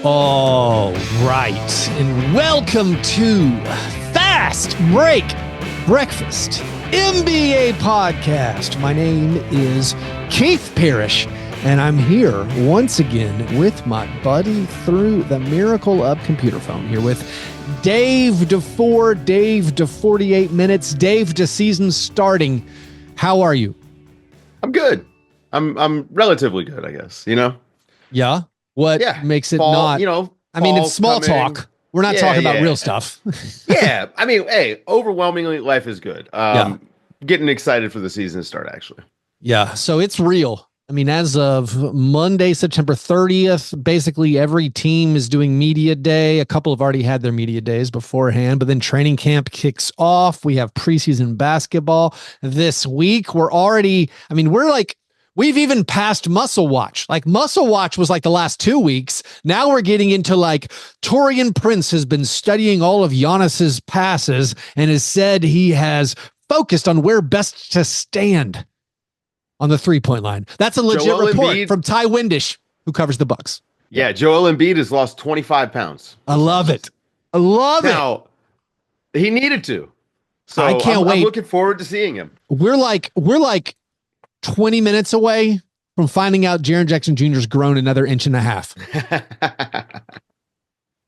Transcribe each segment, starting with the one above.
All right, and welcome to Fastbreak Breakfast, NBA podcast. My name is Keith Parrish, and I'm here once again with my buddy through the miracle of computer phone, here with Dave DeFore, Dave to 48 minutes, Dave to season starting. How are you? I'm good. I'm relatively good, I guess, Yeah. What makes it fall, not, I mean, it's small talk. We're not talking about real stuff. Yeah. I mean, hey, overwhelmingly, life is good. Getting excited for the season to start, actually. Yeah. So it's real. I mean, as of Monday, September 30th, basically every team is doing media day. A couple have already had their media days beforehand, but then training camp kicks off. We have preseason basketball this week. We've even passed Muscle Watch. Like Muscle Watch was like the last 2 weeks. Now we're getting into like Torian Prince has been studying all of Giannis's passes and has said he has focused on where best to stand on the 3-point line. That's a legit report from Ty Windish, who covers the Bucks. Yeah, Joel Embiid has lost 25 pounds. I love it. Now, he needed to. So I can't wait. I'm looking forward to seeing him. We're like 20 minutes away from finding out Jaren Jackson Jr. has grown another inch and a half.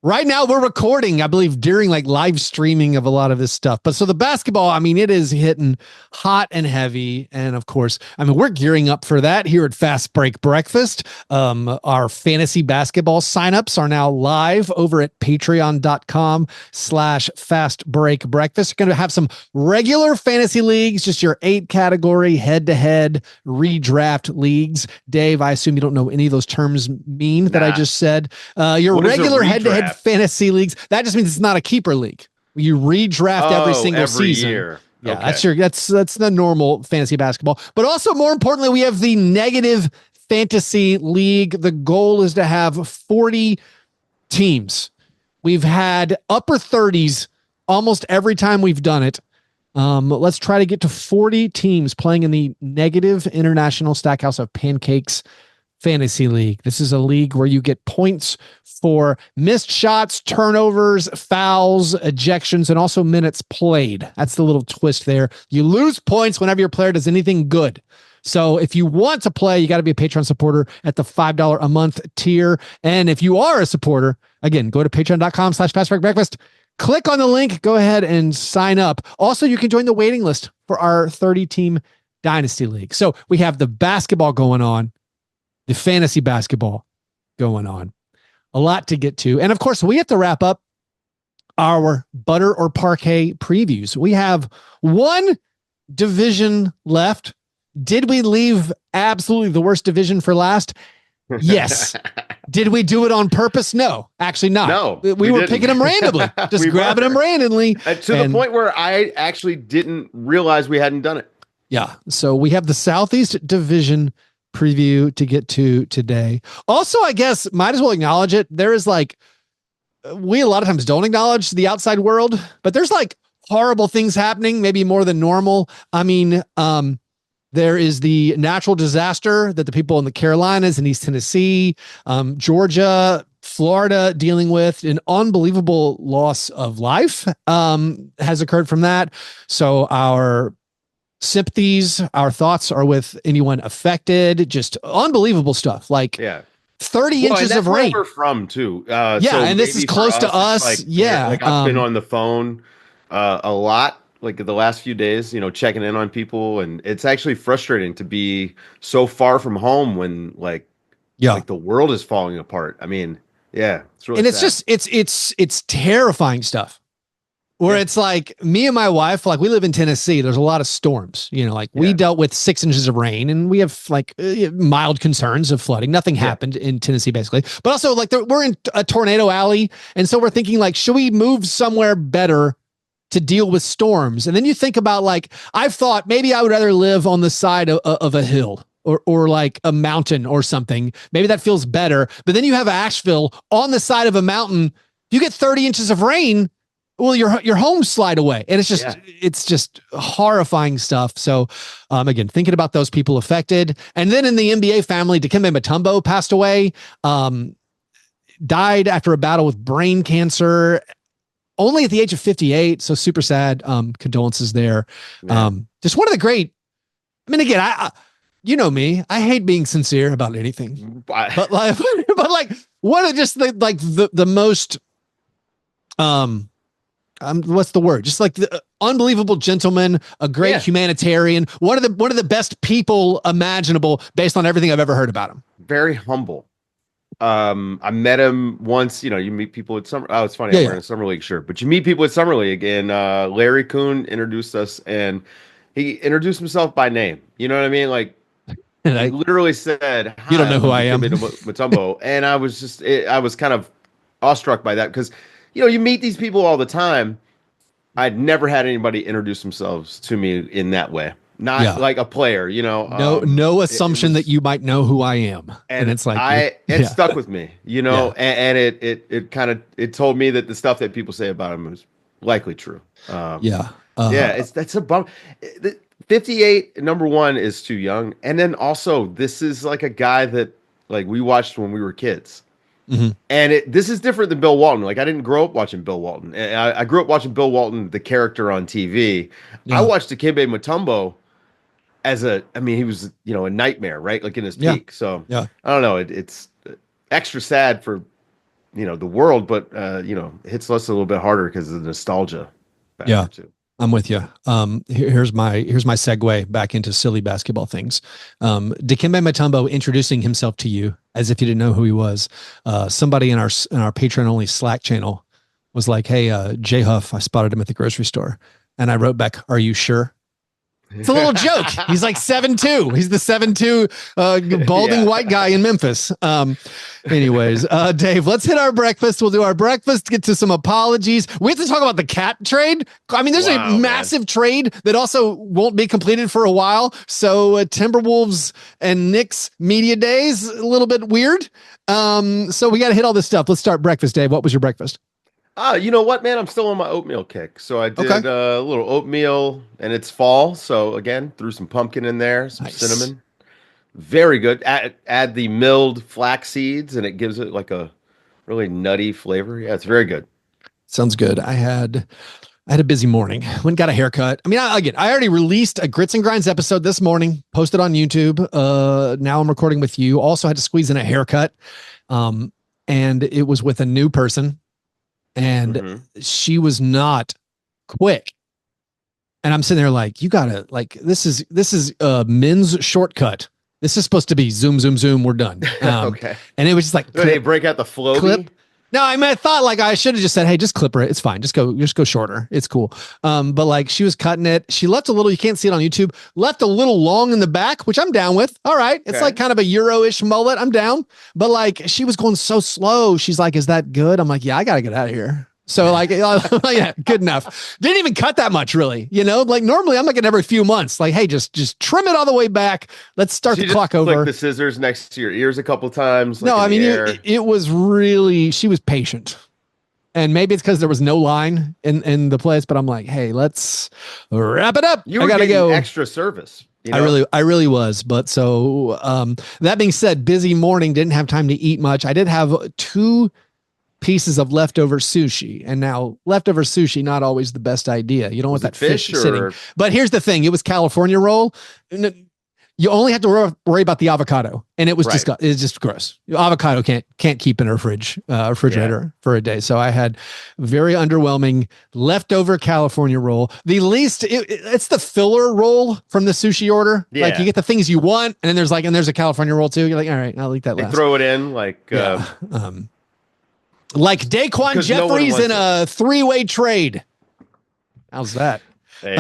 Right now we're recording, I believe, during like live streaming of a lot of this stuff. But so the basketball, I mean, it is hitting hot and heavy. And of course, I mean, we're gearing up for that here at Fast Break Breakfast. Our fantasy basketball signups are now live over at patreon.com/Fast Break Breakfast. We're going to have some regular fantasy leagues, just your 8-category head-to-head redraft leagues. Dave, I assume you don't know any of those terms mean that I just said. Your regular head-to-head fantasy leagues, that just means it's not a keeper league. You redraft every single season. Year. Yeah, okay. That's the normal fantasy basketball. But also, more importantly, we have the negative fantasy league. The goal is to have 40 teams. We've had upper 30s almost every time we've done it. Let's try to get to 40 teams playing in the negative International Stackhouse of Pancakes Fantasy League. This is a league where you get points for missed shots, turnovers, fouls, ejections, and also minutes played. That's the little twist there. You lose points whenever your player does anything good. So if you want to play, you got to be a Patreon supporter at the $5 a month tier. And if you are a supporter, again, go to patreon.com/fastbreakbreakfast. Click on the link. Go ahead and sign up. Also, you can join the waiting list for our 30-team Dynasty League. So we have the basketball going on, the fantasy basketball going on. A lot to get to. And of course, we have to wrap up our butter or parquet previews. We have one division left. Did we leave absolutely the worst division for last? Yes. Did we do it on purpose? No, actually not. No, we were picking them randomly, just grabbing them randomly. To the point where I actually didn't realize we hadn't done it. Yeah. So we have the Southeast Division preview to get to today. Also, I guess might as well acknowledge it. There is we a lot of times don't acknowledge the outside world, but there's like horrible things happening, maybe more than normal. I mean, there is the natural disaster that the people in the Carolinas and East Tennessee, Georgia, Florida dealing with. An unbelievable loss of life has occurred from that. So our sympathies, our thoughts are with anyone affected. Just unbelievable stuff. 30 inches of rain. Where we're from too. And this is close to us. I've been on the phone a lot, like the last few days, checking in on people, and it's actually frustrating to be so far from home when the world is falling apart. I mean, it's really sad. It's terrifying stuff. Where it's like me and my wife, we live in Tennessee. There's a lot of storms, we dealt with 6 inches of rain and we have mild concerns of flooding. Nothing happened in Tennessee basically, but also we're in a tornado alley. And so we're thinking should we move somewhere better to deal with storms? And then you think about I've thought maybe I would rather live on the side of a hill or like a mountain or something. Maybe that feels better. But then you have Asheville on the side of a mountain. You get 30 inches of rain. Well, your home slide away, and it's just horrifying stuff. So, again, thinking about those people affected, and then in the NBA family, Dikembe Mutombo passed away. died after a battle with brain cancer, only at the age of 58. So super sad. Condolences there. Just one of the great. I mean, again, you know me, I hate being sincere about anything, but like one of just the most, what's the word? Just like the unbelievable gentleman, a great humanitarian, one of the best people imaginable based on everything I've ever heard about him. Very humble. I met him once. You meet people at summer. Oh, it's funny. I'm wearing a summer league shirt, but you meet people at summer league, and Larry Kuhn introduced us, and he introduced himself by name. You know what I mean? Like, he literally said, "Hi, you don't know who I am." Mutombo. And I was kind of awestruck by that because, you meet these people all the time. I'd never had anybody introduce themselves to me in that way. Not like a player, no assumption that you might know who I am. And it's like, it stuck with me, and it told me that the stuff that people say about him was likely true. That's a bum. 58, number one, is too young. And then also, this is like a guy that like we watched when we were kids. Mm-hmm. And this is different than Bill Walton. Like, I didn't grow up watching Bill Walton. I grew up watching Bill Walton, the character on TV. I watched Dikembe Mutombo he was, a nightmare, right? Like in his peak. So I don't know. It's extra sad for, the world, but it hits us a little bit harder because of the nostalgia factor too. I'm with you. Here's my segue back into silly basketball things. Dikembe Mutombo introducing himself to you as if you didn't know who he was. Somebody in our Patreon only Slack channel was like, "Hey, J Huff, I spotted him at the grocery store," and I wrote back, "Are you sure?" It's a little joke. He's like 7'2". He's the 7'2" balding white guy in Memphis. Anyways, Dave, let's hit our breakfast. We'll do our breakfast, get to some apologies. We have to talk about the cat trade. I mean, there's a massive trade that also won't be completed for a while. So Timberwolves and Knicks media days, a little bit weird. So we got to hit all this stuff. Let's start breakfast, Dave. What was your breakfast? You know what, man? I'm still on my oatmeal kick. So I did a little oatmeal, and it's fall. So again, threw some pumpkin in there, some cinnamon. Very good. Add the milled flax seeds, and it gives it like a really nutty flavor. Yeah, it's very good. Sounds good. I had a busy morning. Went and got a haircut. I mean, I already released a Grits and Grinds episode this morning, posted on YouTube. Now I'm recording with you. Also had to squeeze in a haircut. And it was with a new person. And she was not quick. And I'm sitting there like, you gotta, like, this is a men's shortcut. This is supposed to be zoom, zoom, zoom. We're done. Okay. And it was just like, they break out the flow clip. No, I mean, I thought like I should have just said, "Hey, just clip her. It's fine. Just go shorter. It's cool." But like she was cutting it. She left a little, you can't see it on YouTube, left a little long in the back, which I'm down with. All right. It's like kind of a Euro-ish mullet. I'm down. But like she was going so slow. She's like, "Is that good?" I'm like, "Yeah, I got to get out of here." So like, yeah, good enough. Didn't even cut that much really, like normally I'm like every few months, like, "Hey, just trim it all the way back. Let's start the clock over." Like the scissors next to your ears a couple times. No, I mean, it was really, she was patient, and maybe it's because there was no line in the place, but I'm like, "Hey, let's wrap it up." You were getting extra service. I really was. But so, that being said, busy morning, didn't have time to eat much. I did have 2 pieces of leftover sushi, and now leftover sushi, not always the best idea. You don't want that fish sitting. But here's the thing: it was California roll. You only have to worry about the avocado, and it was it's just gross. Avocado can't keep in a refrigerator for a day. So I had very underwhelming leftover California roll. The least it's the filler roll from the sushi order. Yeah. Like you get the things you want, and then there's a California roll too. You're like, all right, I'll eat that last. Throw it in like. Like Daquan Jeffries in a 3-way trade. How's that? Hey.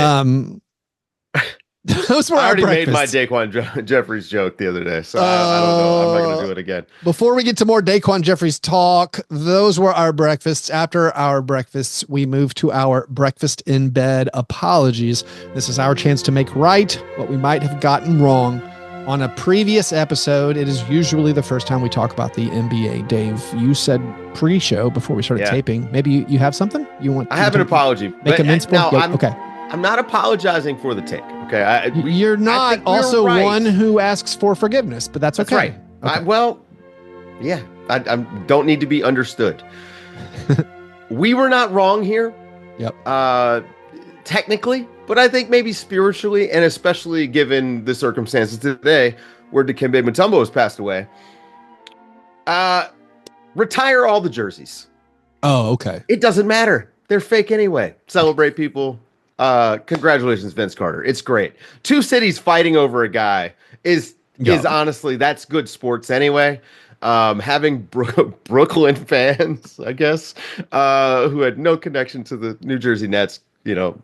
Those were I already made my Daquan Jeffries joke the other day, so I don't know. I'm not going to do it again. Before we get to more Daquan Jeffries talk, those were our breakfasts. After our breakfasts, we move to our breakfast in bed apologies. This is our chance to make right what we might have gotten wrong on a previous episode. It is usually the first time we talk about the NBA. Dave, you said pre-show before we started taping. Maybe you have something you want? I have an apology. Make a mince board. Okay. I'm not apologizing for the take. Okay. You're not also one who asks for forgiveness, but that's okay. Right. Okay. I don't need to be understood. We were not wrong here. Yep. Technically, but I think maybe spiritually, and especially given the circumstances today where Dikembe Mutombo has passed away. Retire all the jerseys. Oh, okay. It doesn't matter. They're fake anyway. Celebrate people. Congratulations, Vince Carter. It's great. Two cities fighting over a guy is honestly, that's good sports anyway. Having Brooklyn fans, I guess, who had no connection to the New Jersey Nets,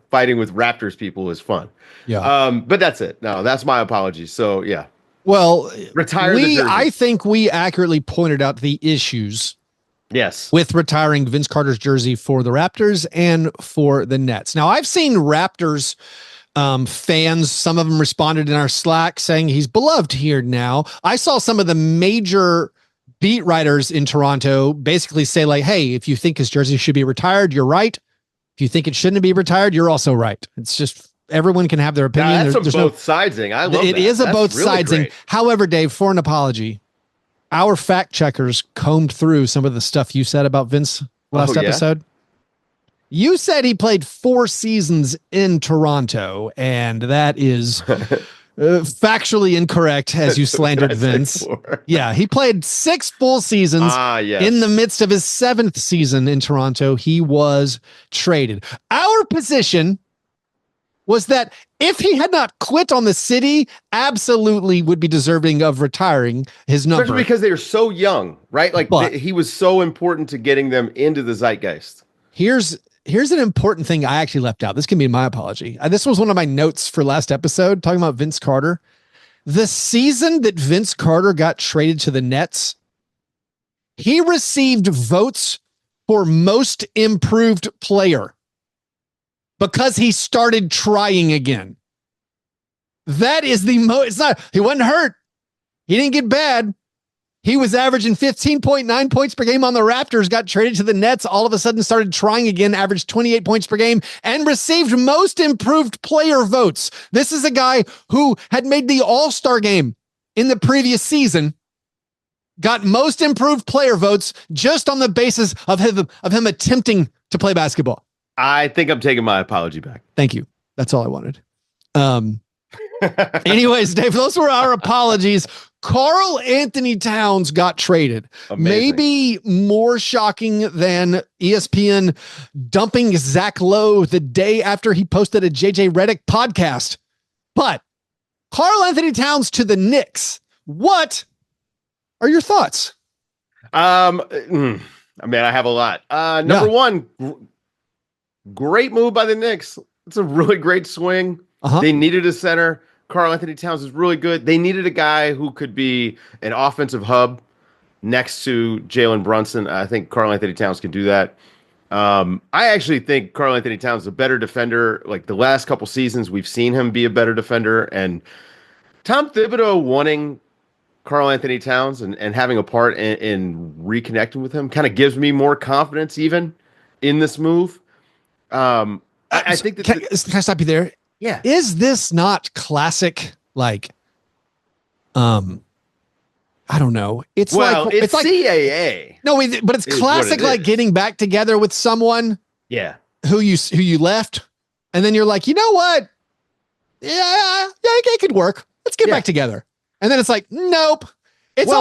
fighting with Raptors people is fun. Yeah. But that's it. No, that's my apology. So yeah. Well, retire the jersey. I think we accurately pointed out the issues. Yes. With retiring Vince Carter's jersey for the Raptors and for the Nets. Now, I've seen Raptors fans, some of them responded in our Slack saying he's beloved here now. I saw some of the major beat writers in Toronto basically say like, hey, if you think his jersey should be retired, you're right. If you think it shouldn't be retired, you're also right. It's just everyone can have their opinion. That's a both sidesing. I love it. It is a both sidesing. However, Dave, for an apology, our fact checkers combed through some of the stuff you said about Vince last episode. You said he played 4 seasons in Toronto, and that is factually incorrect as you slandered Vince. Yeah, he played 6 full seasons. In the midst of his 7th season in Toronto, he was traded. Our position was that if he had not quit on the city, absolutely would be deserving of retiring his number. Especially because they are so young, right? Like he was so important to getting them into the zeitgeist. Here's an important thing I actually left out. This can be my apology. This was one of my notes for last episode, talking about Vince Carter. The season that Vince Carter got traded to the Nets, he received votes for most improved player because he started trying again. That is the most, he wasn't hurt. He didn't get bad. He was averaging 15.9 points per game on the Raptors, got traded to the Nets, all of a sudden started trying again, averaged 28 points per game, and received most improved player votes. This is a guy who had made the All-Star game in the previous season, got most improved player votes just on the basis of him attempting to play basketball. I think I'm taking my apology back. Thank you. That's all I wanted. Anyways, Dave, those were our apologies. Karl-Anthony Towns got traded. Amazing. Maybe more shocking than ESPN dumping Zach Lowe the day after he posted a JJ Redick podcast. But Karl-Anthony Towns to the Knicks. What are your thoughts? I mean, I have a lot. Number one, great move by the Knicks. It's a really great swing. They needed a center. Karl-Anthony Towns is really good. They needed a guy who could be an offensive hub next to Jalen Brunson. I think Karl-Anthony Towns can do that. I actually think Karl-Anthony Towns is a better defender. Like the last couple seasons, we've seen him be a better defender. And Tom Thibodeau wanting Karl-Anthony Towns and having a part in reconnecting with him kind of gives me more confidence even in this move. I think that... Can I stop you there? Yeah. Is this not classic? Like, I don't know. It's like CAA. No, but it's classic. Like getting back together with someone. Yeah. Who you left, and then you're like, you know what? Yeah, it could work. Let's get back together. And then it's like, nope. It's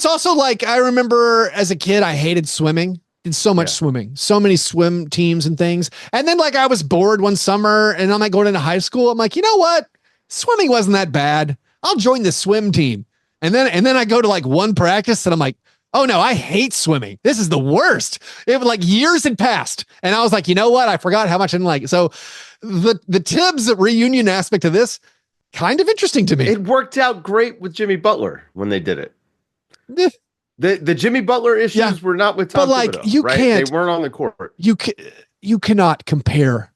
also like I remember as a kid, I hated swimming. Did so much swimming, so many swim teams and things. And then like I was bored one summer and I'm like going into high school. I'm like, you know what? Swimming wasn't that bad. I'll join the swim team. And then I go to like one practice and I'm like, oh no, I hate swimming. This is the worst. It was like years had passed. And I was like, you know what? I forgot how much I didn't like it. So the Tibbs reunion aspect of this, kind of interesting to me. It worked out great with Jimmy Butler when they did it. The Jimmy Butler issues were not with Tom Thibodeau, right? They weren't on the court. You cannot compare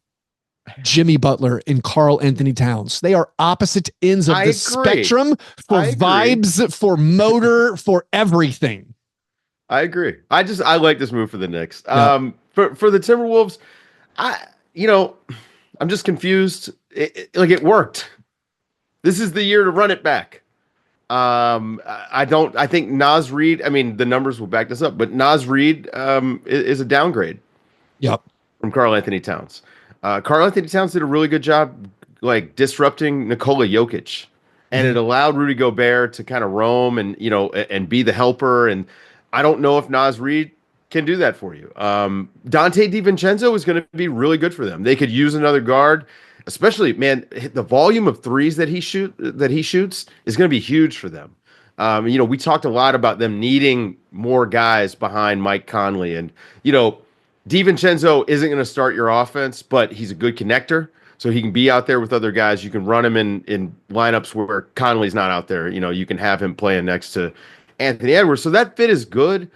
Jimmy Butler and Karl-Anthony Towns. They are opposite ends of the spectrum for vibes, for motor, for everything. I agree. I like this move for the Knicks. For the Timberwolves, I'm just confused. It worked. This is the year to run it back. I think Naz Reid, I mean, the numbers will back this up, but Naz Reid is a downgrade Yep. from Karl-Anthony Towns. Karl-Anthony Towns did a really good job like disrupting Nikola Jokic, and it allowed Rudy Gobert to kind of roam and and be the helper. And I don't know if Naz Reid can do that for you. Dante DiVincenzo is going to be really good for them. They could use another guard, especially man. The volume of threes that he shoots is going to be huge for them. We talked a lot about them needing more guys behind Mike Conley, and DiVincenzo isn't going to start your offense, but he's a good connector. So he can be out there with other guys. You can run him in lineups where Conley's not out there. You can have him playing next to Anthony Edwards. So that fit is good.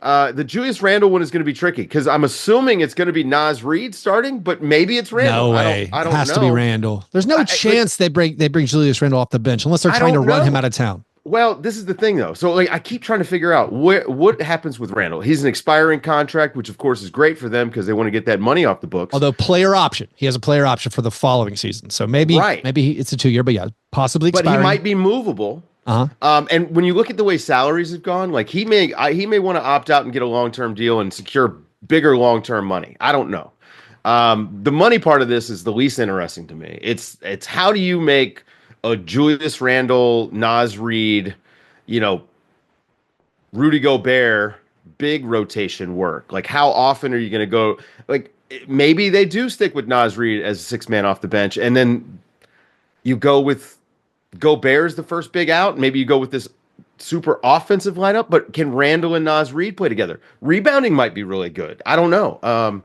The Julius Randle one is going to be tricky because I'm assuming it's going to be Naz Reid starting, but maybe it's Randle. No way. I don't it has know. To be Randle. There's no chance they bring Julius Randle off the bench unless they're trying to run him out of town. Well, this is the thing, though. So, I keep trying to figure out what happens with Randle. He's an expiring contract, which, of course, is great for them because they want to get that money off the books. Although player option. He has a player option for the following season. So maybe it's a 2-year, but yeah, possibly expiring. But he might be movable. And when you look at the way salaries have gone, like he may want to opt out and get a long-term deal and secure bigger long-term money. I don't know. The money part of this is the least interesting to me. It's how do you make a Julius Randle, Naz Reid, Rudy Gobert, big rotation work? Like, how often are you going to go? Like, maybe they do stick with Naz Reid as a six-man off the bench, and then you go with Gobert as the first big out. Maybe you go with this super offensive lineup, but can Randle and Naz Reid play together? Rebounding might be really good. I don't know.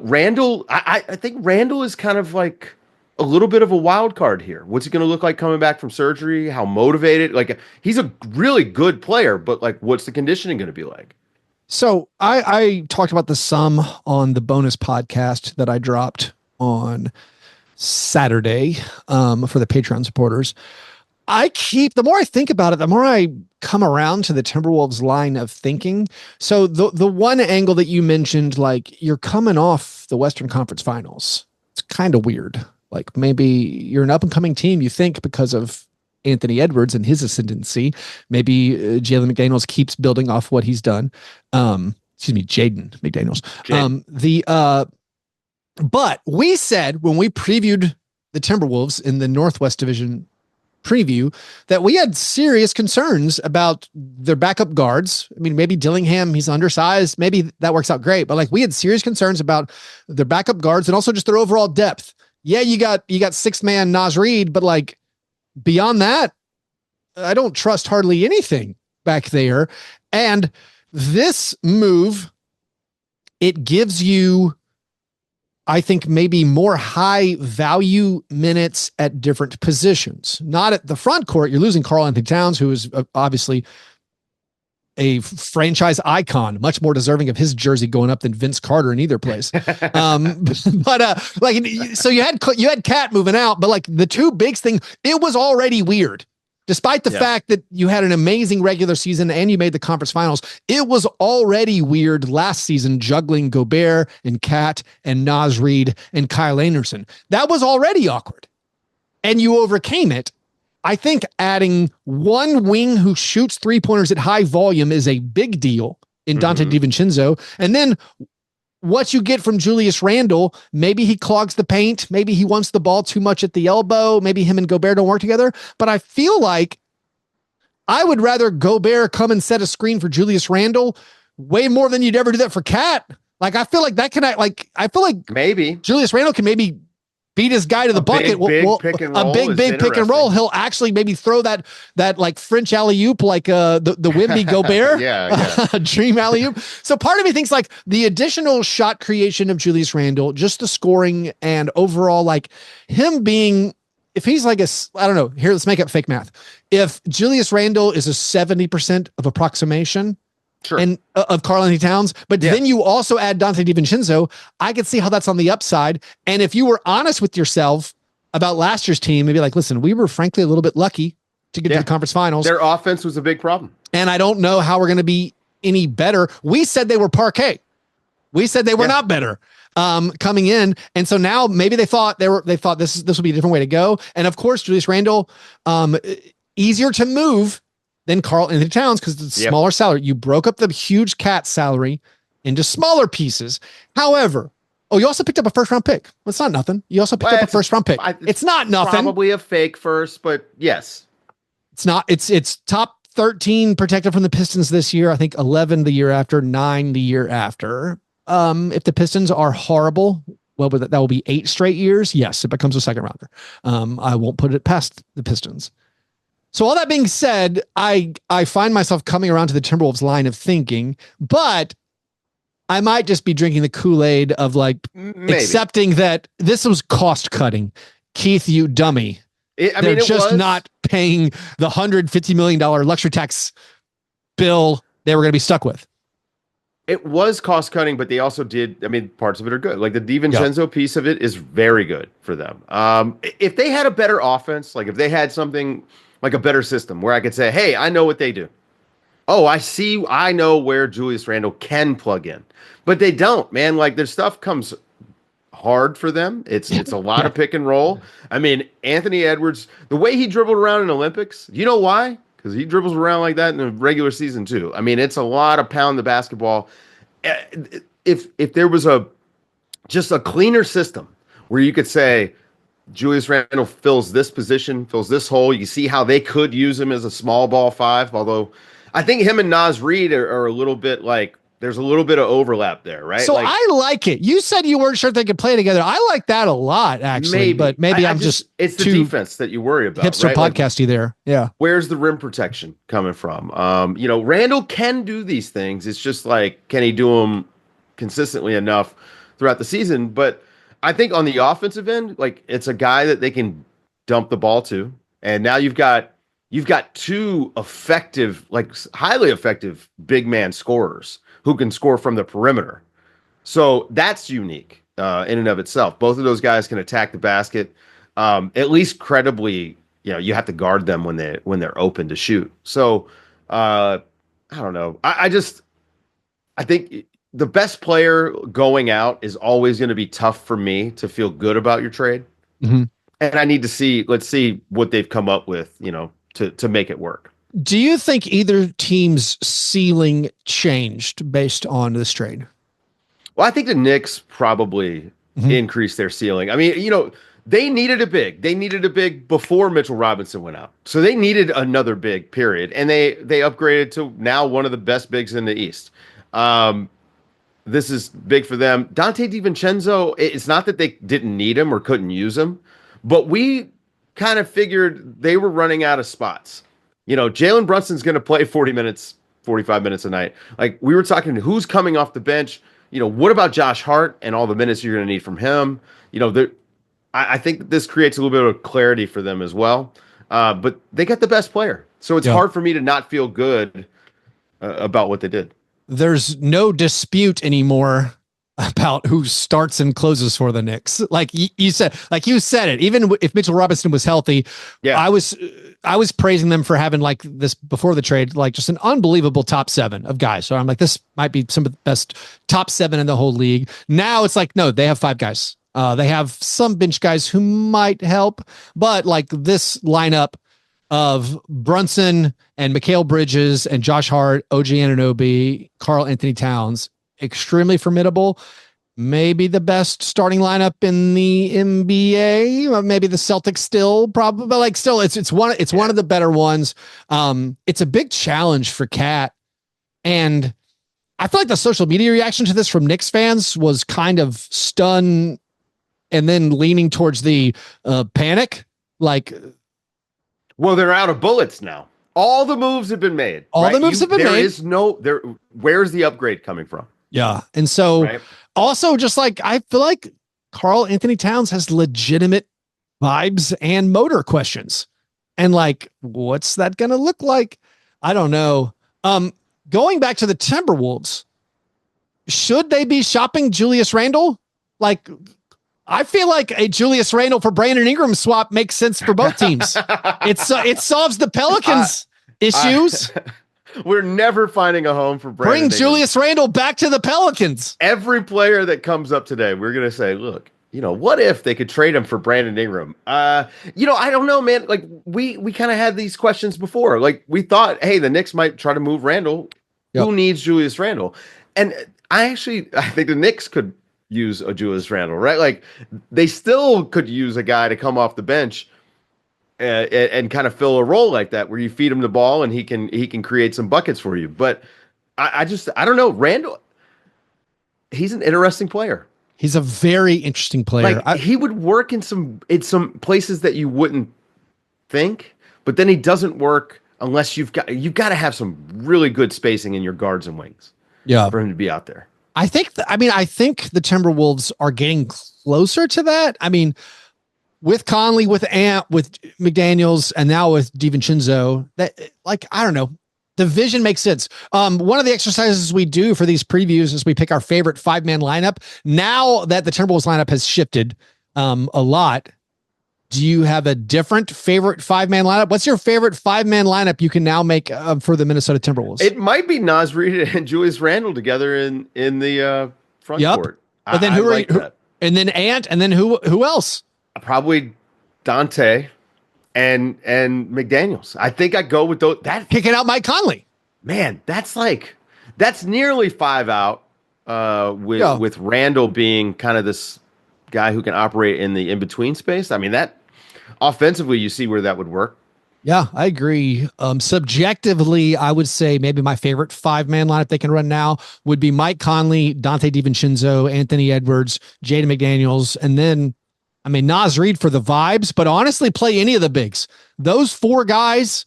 Randle, I think Randle is kind of like a little bit of a wild card here. What's he going to look like coming back from surgery? How motivated? Like, he's a really good player, but like, what's the conditioning going to be like? So I talked about the sum on the bonus podcast that I dropped on Saturday for the Patreon supporters. The more I think about it, the more I come around to the Timberwolves line of thinking. So the one angle that you mentioned, like you're coming off the Western Conference Finals. It's kind of weird. Like maybe you're an up and coming team, you think, because of Anthony Edwards and his ascendancy. Maybe Jalen McDaniels keeps building off what he's done. Jaden McDaniels. But we said when we previewed the Timberwolves in the Northwest Division preview that we had serious concerns about their backup guards. I mean, maybe Dillingham, he's undersized. Maybe that works out great. But like we had serious concerns about their backup guards and also just their overall depth. Yeah, you got six-man Naz Reid, but like beyond that, I don't trust hardly anything back there. And this move, it gives you, I think, maybe more high value minutes at different positions. Not at the front court. You're losing Karl-Anthony Towns, who is obviously a franchise icon, much more deserving of his jersey going up than Vince Carter in either place. So you had Cat moving out, but like the two bigs thing, it was already weird. Despite the fact that you had an amazing regular season and you made the conference finals, it was already weird last season juggling Gobert and Cat and Naz Reid and Kyle Anderson. That was already awkward. And you overcame it. I think adding one wing who shoots three-pointers at high volume is a big deal in Dante DiVincenzo. And then what you get from Julius Randle, maybe he clogs the paint. Maybe he wants the ball too much at the elbow. Maybe him and Gobert don't work together. But I feel like I would rather Gobert come and set a screen for Julius Randle way more than you'd ever do that for Cat. Like, I feel like I feel like maybe Julius Randle can maybe beat his guy to the bucket. Big pick and roll. He'll actually maybe throw that like French alley-oop, like the Wimby Gobert dream alley-oop. So part of me thinks like the additional shot creation of Julius Randle, just the scoring and overall like him being, if he's like I don't know, here, let's make up fake math. If Julius Randle is a 70% of approximation, sure, and of Karl-Anthony Towns, but then you also add Dante DiVincenzo, I could see how that's on the upside. And if you were honest with yourself about last year's team, maybe like, listen, we were frankly a little bit lucky to get to the conference finals. Their offense was a big problem. And I don't know how we're going to be any better. We said they were parquet. We said they were not better coming in. And so now maybe they thought this would be a different way to go. And of course, Julius Randle, easier to move than Karl-Anthony Towns because it's smaller salary. You broke up the huge cat salary into smaller pieces. However, you also picked up a first round pick. Well, it's not nothing. You also picked up a first round pick. It's not nothing. Probably a fake first, but yes. It's not. It's top 13 protected from the Pistons this year. I think 11 the year after, 9 the year after. If the Pistons are horrible, well, that will be 8 straight years. Yes, it becomes a second rounder. I won't put it past the Pistons. So all that being said, I find myself coming around to the Timberwolves line of thinking, but I might just be drinking the Kool-Aid of accepting that this was cost cutting. Keith, you dummy. They're just not paying the $150 million luxury tax bill they were going to be stuck with. It was cost cutting, but they also did. Parts of it are good. Like the DiVincenzo piece of it is very good for them. If they had a better offense, like if they had something like a better system where I could say, hey, I know what they do. Oh, I know where Julius Randle can plug in, but they don't, man. Like their stuff comes hard for them. It's a lot of pick and roll. Anthony Edwards, the way he dribbled around in Olympics, you know why? Because he dribbles around like that in the regular season too. It's a lot of pound the basketball. If there was just a cleaner system where you could say Julius Randle fills this position, fills this hole, you see how they could use him as a small ball 5. Although I think him and Naz Reid are a little bit like there's a little bit of overlap there, right? So I like it. You said you weren't sure if they could play together. I like that a lot, actually. But maybe I'm just it's the defense that you worry about. Hipster right? podcasty there. Yeah. Where's the rim protection coming from? Randall can do these things. It's just like, can he do them consistently enough throughout the season? But I think on the offensive end, like it's a guy that they can dump the ball to. And now you've got 2 effective, like highly effective big man scorers who can score from the perimeter. So that's unique in and of itself. Both of those guys can attack the basket, at least credibly. You have to guard them when they're open to shoot. So I don't know. I think the best player going out is always going to be tough for me to feel good about your trade. Mm-hmm. And I need to let's see what they've come up with, to make it work. Do you think either team's ceiling changed based on this trade? Well, I think the Knicks probably increased their ceiling. They needed a big. They needed a big before Mitchell Robinson went out. So they needed another big, period. And they upgraded to now one of the best bigs in the East. This is big for them. Dante DiVincenzo, it's not that they didn't need him or couldn't use him, but we kind of figured they were running out of spots. Jalen Brunson's going to play 40 minutes, 45 minutes a night. Like we were talking, who's coming off the bench? What about Josh Hart and all the minutes you're going to need from him? I think that this creates a little bit of clarity for them as well. But they got the best player. So it's hard for me to not feel good about what they did. There's no dispute anymore about who starts and closes for the Knicks. Like you said it, even if Mitchell Robinson was healthy, I was praising them for having like this before the trade, like just an unbelievable top 7 of guys. So I'm like, this might be some of the best top 7 in the whole league. Now it's like, no, they have 5 guys. They have some bench guys who might help, but like this lineup of Brunson and Mikal Bridges and Josh Hart, OG Anunoby, Karl-Anthony Towns, extremely formidable. Maybe the best starting lineup in the NBA. Maybe the Celtics still, probably, but like still, it's one of the better ones. It's a big challenge for Cat, and I feel like the social media reaction to this from Knicks fans was kind of stun, and then leaning towards the panic. Like, well, they're out of bullets now. All the moves have been made. Where's the upgrade coming from? Yeah. And so also just like, I feel like Karl-Anthony Towns has legitimate vibes and motor questions. And like, what's that going to look like? I don't know. Going back to the Timberwolves, should they be shopping Julius Randle? Like, I feel like a Julius Randle for Brandon Ingram swap makes sense for both teams. It solves the Pelicans issues. We're never finding a home for Brandon Bring Julius Randle back to the Pelicans. Every player that comes up today, we're going to say, look, what if they could trade him for Brandon Ingram? I don't know, man. Like we kind of had these questions before. Like we thought, hey, the Knicks might try to move Randle. Yep. Who needs Julius Randle? And I think the Knicks could use a Julius Randle, right? Like they still could use a guy to come off the bench and kind of fill a role like that, where you feed him the ball and he can create some buckets for you. But I don't know. Randle, he's an interesting player. He's a very interesting player. Like he would work in some places that you wouldn't think, but then he doesn't work unless you've got to have some really good spacing in your guards and wings. Yeah, for him to be out there. I think the Timberwolves are getting closer to that. I mean, with Conley, with McDaniels, and now with DiVincenzo, that, like, I don't know. The vision makes sense. One of the exercises we do for these previews is we pick our favorite 5-man lineup. Now that the Timberwolves lineup has shifted a lot, do you have a different favorite 5-man lineup? What's your favorite 5-man lineup you can now make for the Minnesota Timberwolves? It might be Naz Reid and Julius Randle together in the front court. But then and then Ant, and then who else? Probably Dante and McDaniels. I think I go with those. That kicking out Mike Conley. Man, that's nearly 5 out. With Randle being kind of this guy who can operate in the in-between space. I mean, that offensively, you see where that would work. Yeah, I agree. Subjectively, I would say maybe my favorite 5-man lineup they can run now would be Mike Conley, Dante DiVincenzo, Anthony Edwards, Jaden McDaniels, and then, I mean, Naz Reid for the vibes, but honestly, play any of the bigs. Those 4 guys,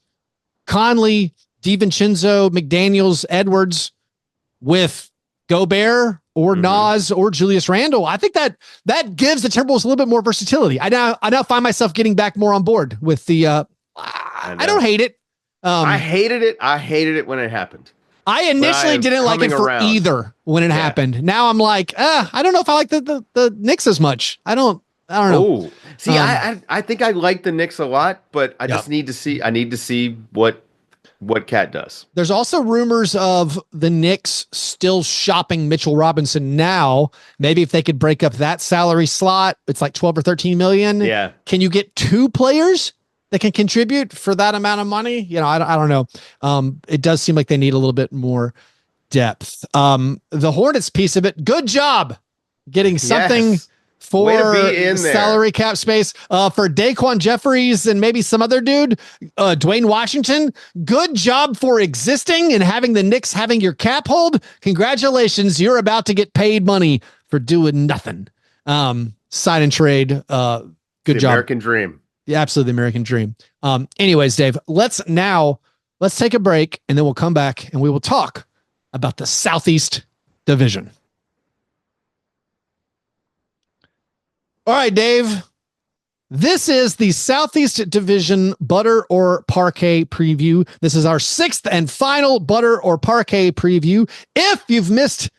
Conley, DiVincenzo, McDaniels, Edwards, with Gobert or Naz or Julius Randle. I think that gives the Timberwolves a little bit more versatility. I now find myself getting back more on board with the. I don't hate it. I hated it. I hated it when it happened. I initially didn't like it for either when it happened. Now I'm like, I don't know if I like the Knicks as much. I don't know. Oh, see, I think I like the Knicks a lot, but I just need to see. I need to see what Cat does. There's also rumors of the Knicks still shopping Mitchell Robinson now. Maybe if they could break up that salary slot, it's like 12 or 13 million. Yeah. Can you get 2 players that can contribute for that amount of money? I don't know. It does seem like they need a little bit more depth. The Hornets piece of it, good job getting something for salary cap space for Daquan Jeffries and maybe some other dude, Dwayne Washington. Good job for existing and having the Knicks having your cap hold. Congratulations. You're about to get paid money for doing nothing. Sign and trade. Good job. American dream. Yeah, absolutely. The American dream. Anyways, Dave, let's take a break and then we'll come back and we will talk about the Southeast Division. All right, Dave, this is the Southeast Division Butter or Parquet preview. This is our 6th and final Butter or Parquet preview. If you've missed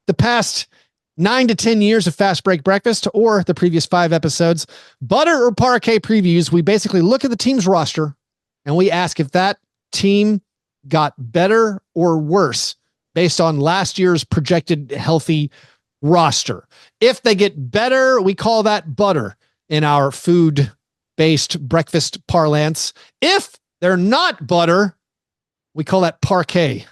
the past 9 to 10 years of Fast Break Breakfast or the previous 5 episodes, Butter or Parquet previews, we basically look at the team's roster and we ask if that team got better or worse based on last year's projected healthy roster. If they get better, we call that butter in our food-based breakfast parlance. If they're not butter, we call that parquet,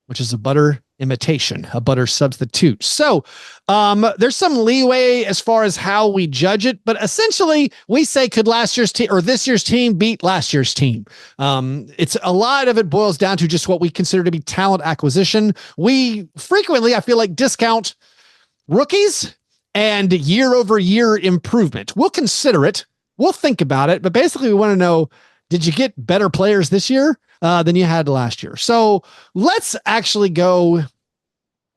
which is a butter imitation, a butter substitute. So there's some leeway as far as how we judge it, but essentially we say, could last year's team or this year's team beat last year's team? It's a lot of it boils down to just what we consider to be talent acquisition. We frequently, I feel like, discount rookies and year over year improvement. We'll consider it. We'll think about it, but basically we want to know, did you get better players this year than you had last year? So let's actually go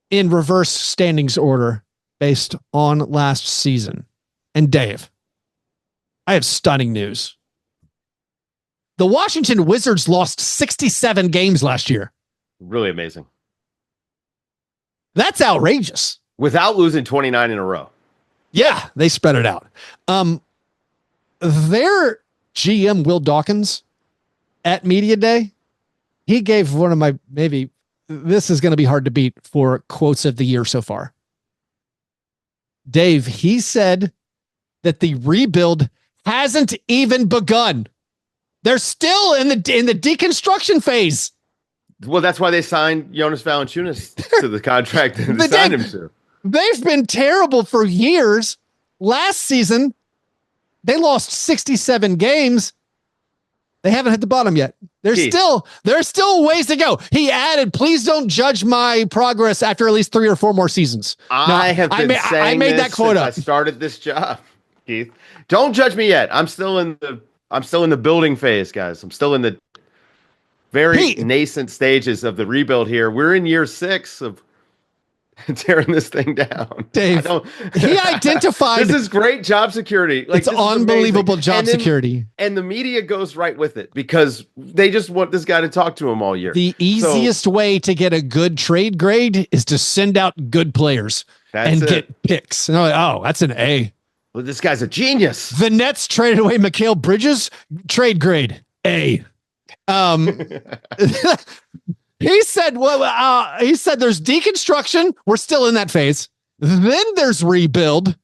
in reverse standings order based on last season. And Dave, I have stunning news. The Washington Wizards lost 67 games last year. Really amazing. That's outrageous. Without losing 29 in a row. Yeah, they spread it out. Their GM, Will Dawkins, at Media Day, he gave one of my, maybe this is going to be hard to beat for quotes of the year so far. Dave, he said that the rebuild hasn't even begun. They're still in the deconstruction phase. Well, that's why they signed Jonas Valanciunas to the contract and they signed him to. They've been terrible for years. Last season, they lost 67 games. They haven't hit the bottom yet. There's still ways to go. He added, please don't judge my progress after at least 3 or 4 more seasons. I made that quote up. I started this job, Keith. Don't judge me yet. I'm still in the building phase, guys. I'm still in the very nascent stages of the rebuild here. We're in year 6 of tearing this thing down. Dave, he identified this is great job security. Like, it's unbelievable job security. And the media goes right with it because they just want this guy to talk to him all year. The easiest way to get a good trade grade is to send out good players and get picks. And like, oh, that's an A. Well, this guy's a genius. The Nets traded away Mikal Bridges, trade grade A. He said, there's deconstruction. We're still in that phase. Then there's rebuild.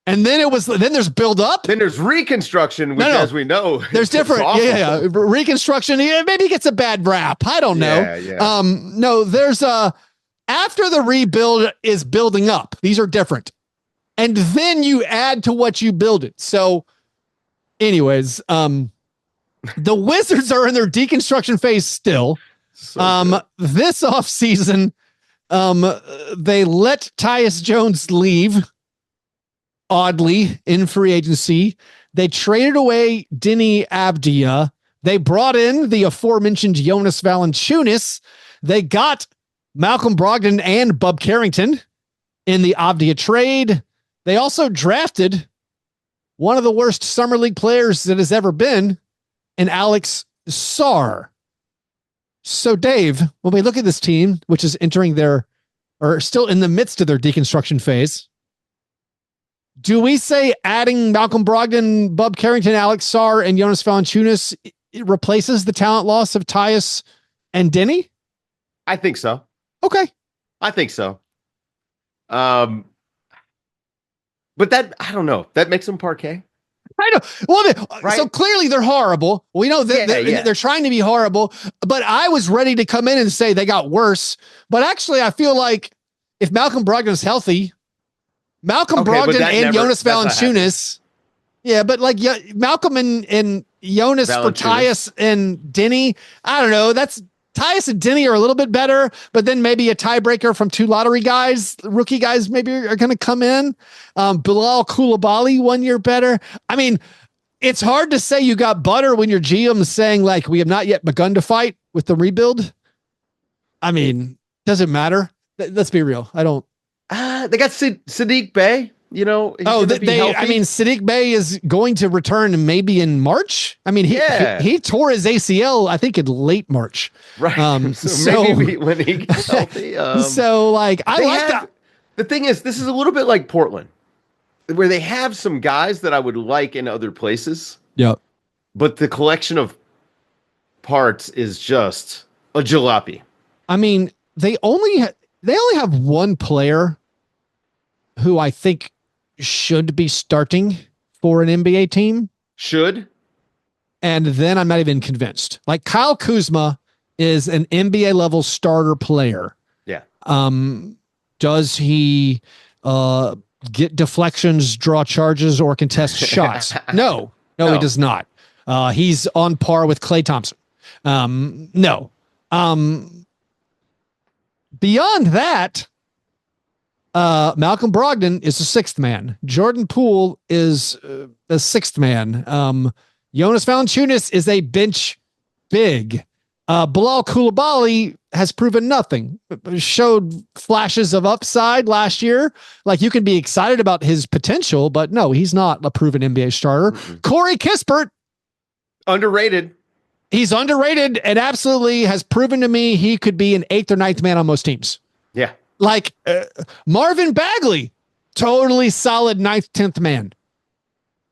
And then there's build up. Then there's reconstruction, which as we know, there's different. Yeah. Reconstruction. Maybe gets a bad rap. I don't know. Yeah. No, there's after the rebuild is building up. These are different. And then you add to what you build it. So anyways, the Wizards are in their deconstruction phase still. This offseason, they let Tyus Jones leave, oddly, in free agency. They traded away Denny Avdia. They brought in the aforementioned Jonas Valanciunas. They got Malcolm Brogdon and Bub Carrington in the Avdia trade. They also drafted one of the worst summer league players that has ever been, in Alex Sarr. So, Dave, when we look at this team, which is still in the midst of their deconstruction phase, do we say adding Malcolm Brogdon, Bub Carrington, Alex Sarr, and Jonas Valanciunas replaces the talent loss of Tyus and Denny? I think so. Okay. I think so. But that, I don't know. That makes them parquet. I know. Well, right? So clearly they're horrible. We know that they're trying to be horrible, but I was ready to come in and say they got worse. But actually, I feel like if Malcolm Brogdon is healthy, Brogdon and Jonas Valanciunas, but like Malcolm and Jonas for Tyus and Denny, I don't know. Tyus and Denny are a little bit better, but then maybe a tiebreaker from 2 lottery guys, rookie guys, maybe are going to come in. Bilal Coulibaly 1 year better. I mean, it's hard to say you got butter when your GM is saying like, we have not yet begun to fight with the rebuild. I mean, does it matter? Let's be real. I don't. They got Sadiq Bey. Sadiq Bey is going to return maybe in March. I mean, he tore his ACL, I think, in late March. Right. So maybe when he gets healthy. So, like, I like that. The thing is, this is a little bit like Portland, where they have some guys that I would like in other places. Yeah. But the collection of parts is just a jalopy. I mean, they only have one player who I think should be starting for an NBA team. Should. And then I'm not even convinced. Like Kyle Kuzma is an NBA level starter player. Yeah. Does he get deflections, draw charges, or contest shots? No, he does not. He's on par with Klay Thompson. No. Beyond that, Malcolm Brogdon is a 6th man. Jordan Poole is a 6th man. Jonas Valanciunas is a bench big. Bilal Coulibaly has proven nothing. Showed flashes of upside last year. Like, you can be excited about his potential, but no, he's not a proven NBA starter. Mm-hmm. Corey Kispert, underrated. He's underrated and absolutely has proven to me he could be an 8th or 9th man on most teams. Yeah. Like Marvin Bagley, totally solid 9th, 10th man.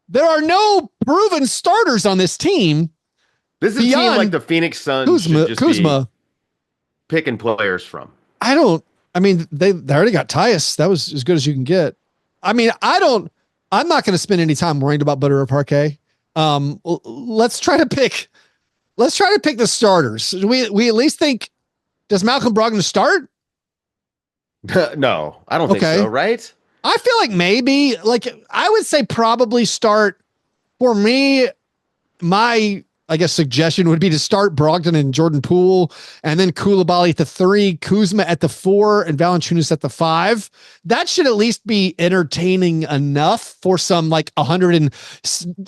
There are no proven starters on this team. This is a team like the Phoenix Suns Kuzma picking players from. They already got Tyus. That was as good as you can get. I mean, I don't I'm not going to spend any time worrying about butter or parquet. Let's try to pick the starters. We at least think, does Malcolm Brogdon start? No, I don't think so, right? I feel like maybe, like, I would say probably start. For me, my, I guess, suggestion would be to start Brogdon and Jordan Poole, and then Koulibaly at the 3, Kuzma at the 4, and Valanciunas at the 5. That should at least be entertaining enough for some, like, 100 and,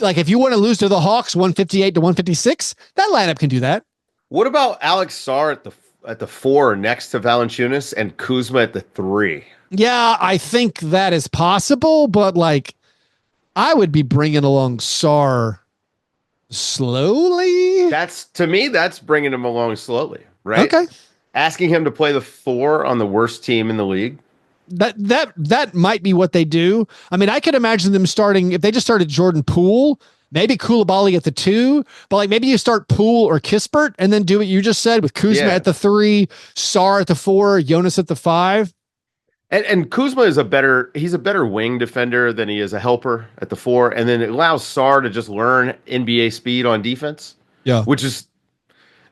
like, if you want to lose to the Hawks 158 to 156, that lineup can do that. What about Alex Sarr at the 4 next to Valanciunas and Kuzma at the 3? Yeah, I think that is possible, but, like, I would be bringing along Sarr slowly. That's bringing him along slowly, right? Okay. Asking him to play the 4 on the worst team in the league. That might be what they do. I mean, I could imagine them starting, if they just started Jordan Poole, maybe Koulibaly at the 2, but like maybe you start Poole or Kispert and then do what you just said with Kuzma at the 3, Sarr at the 4, Jonas at the 5. And Kuzma is he's a better wing defender than he is a helper at the 4. And then it allows Sarr to just learn NBA speed on defense. Yeah. Which is,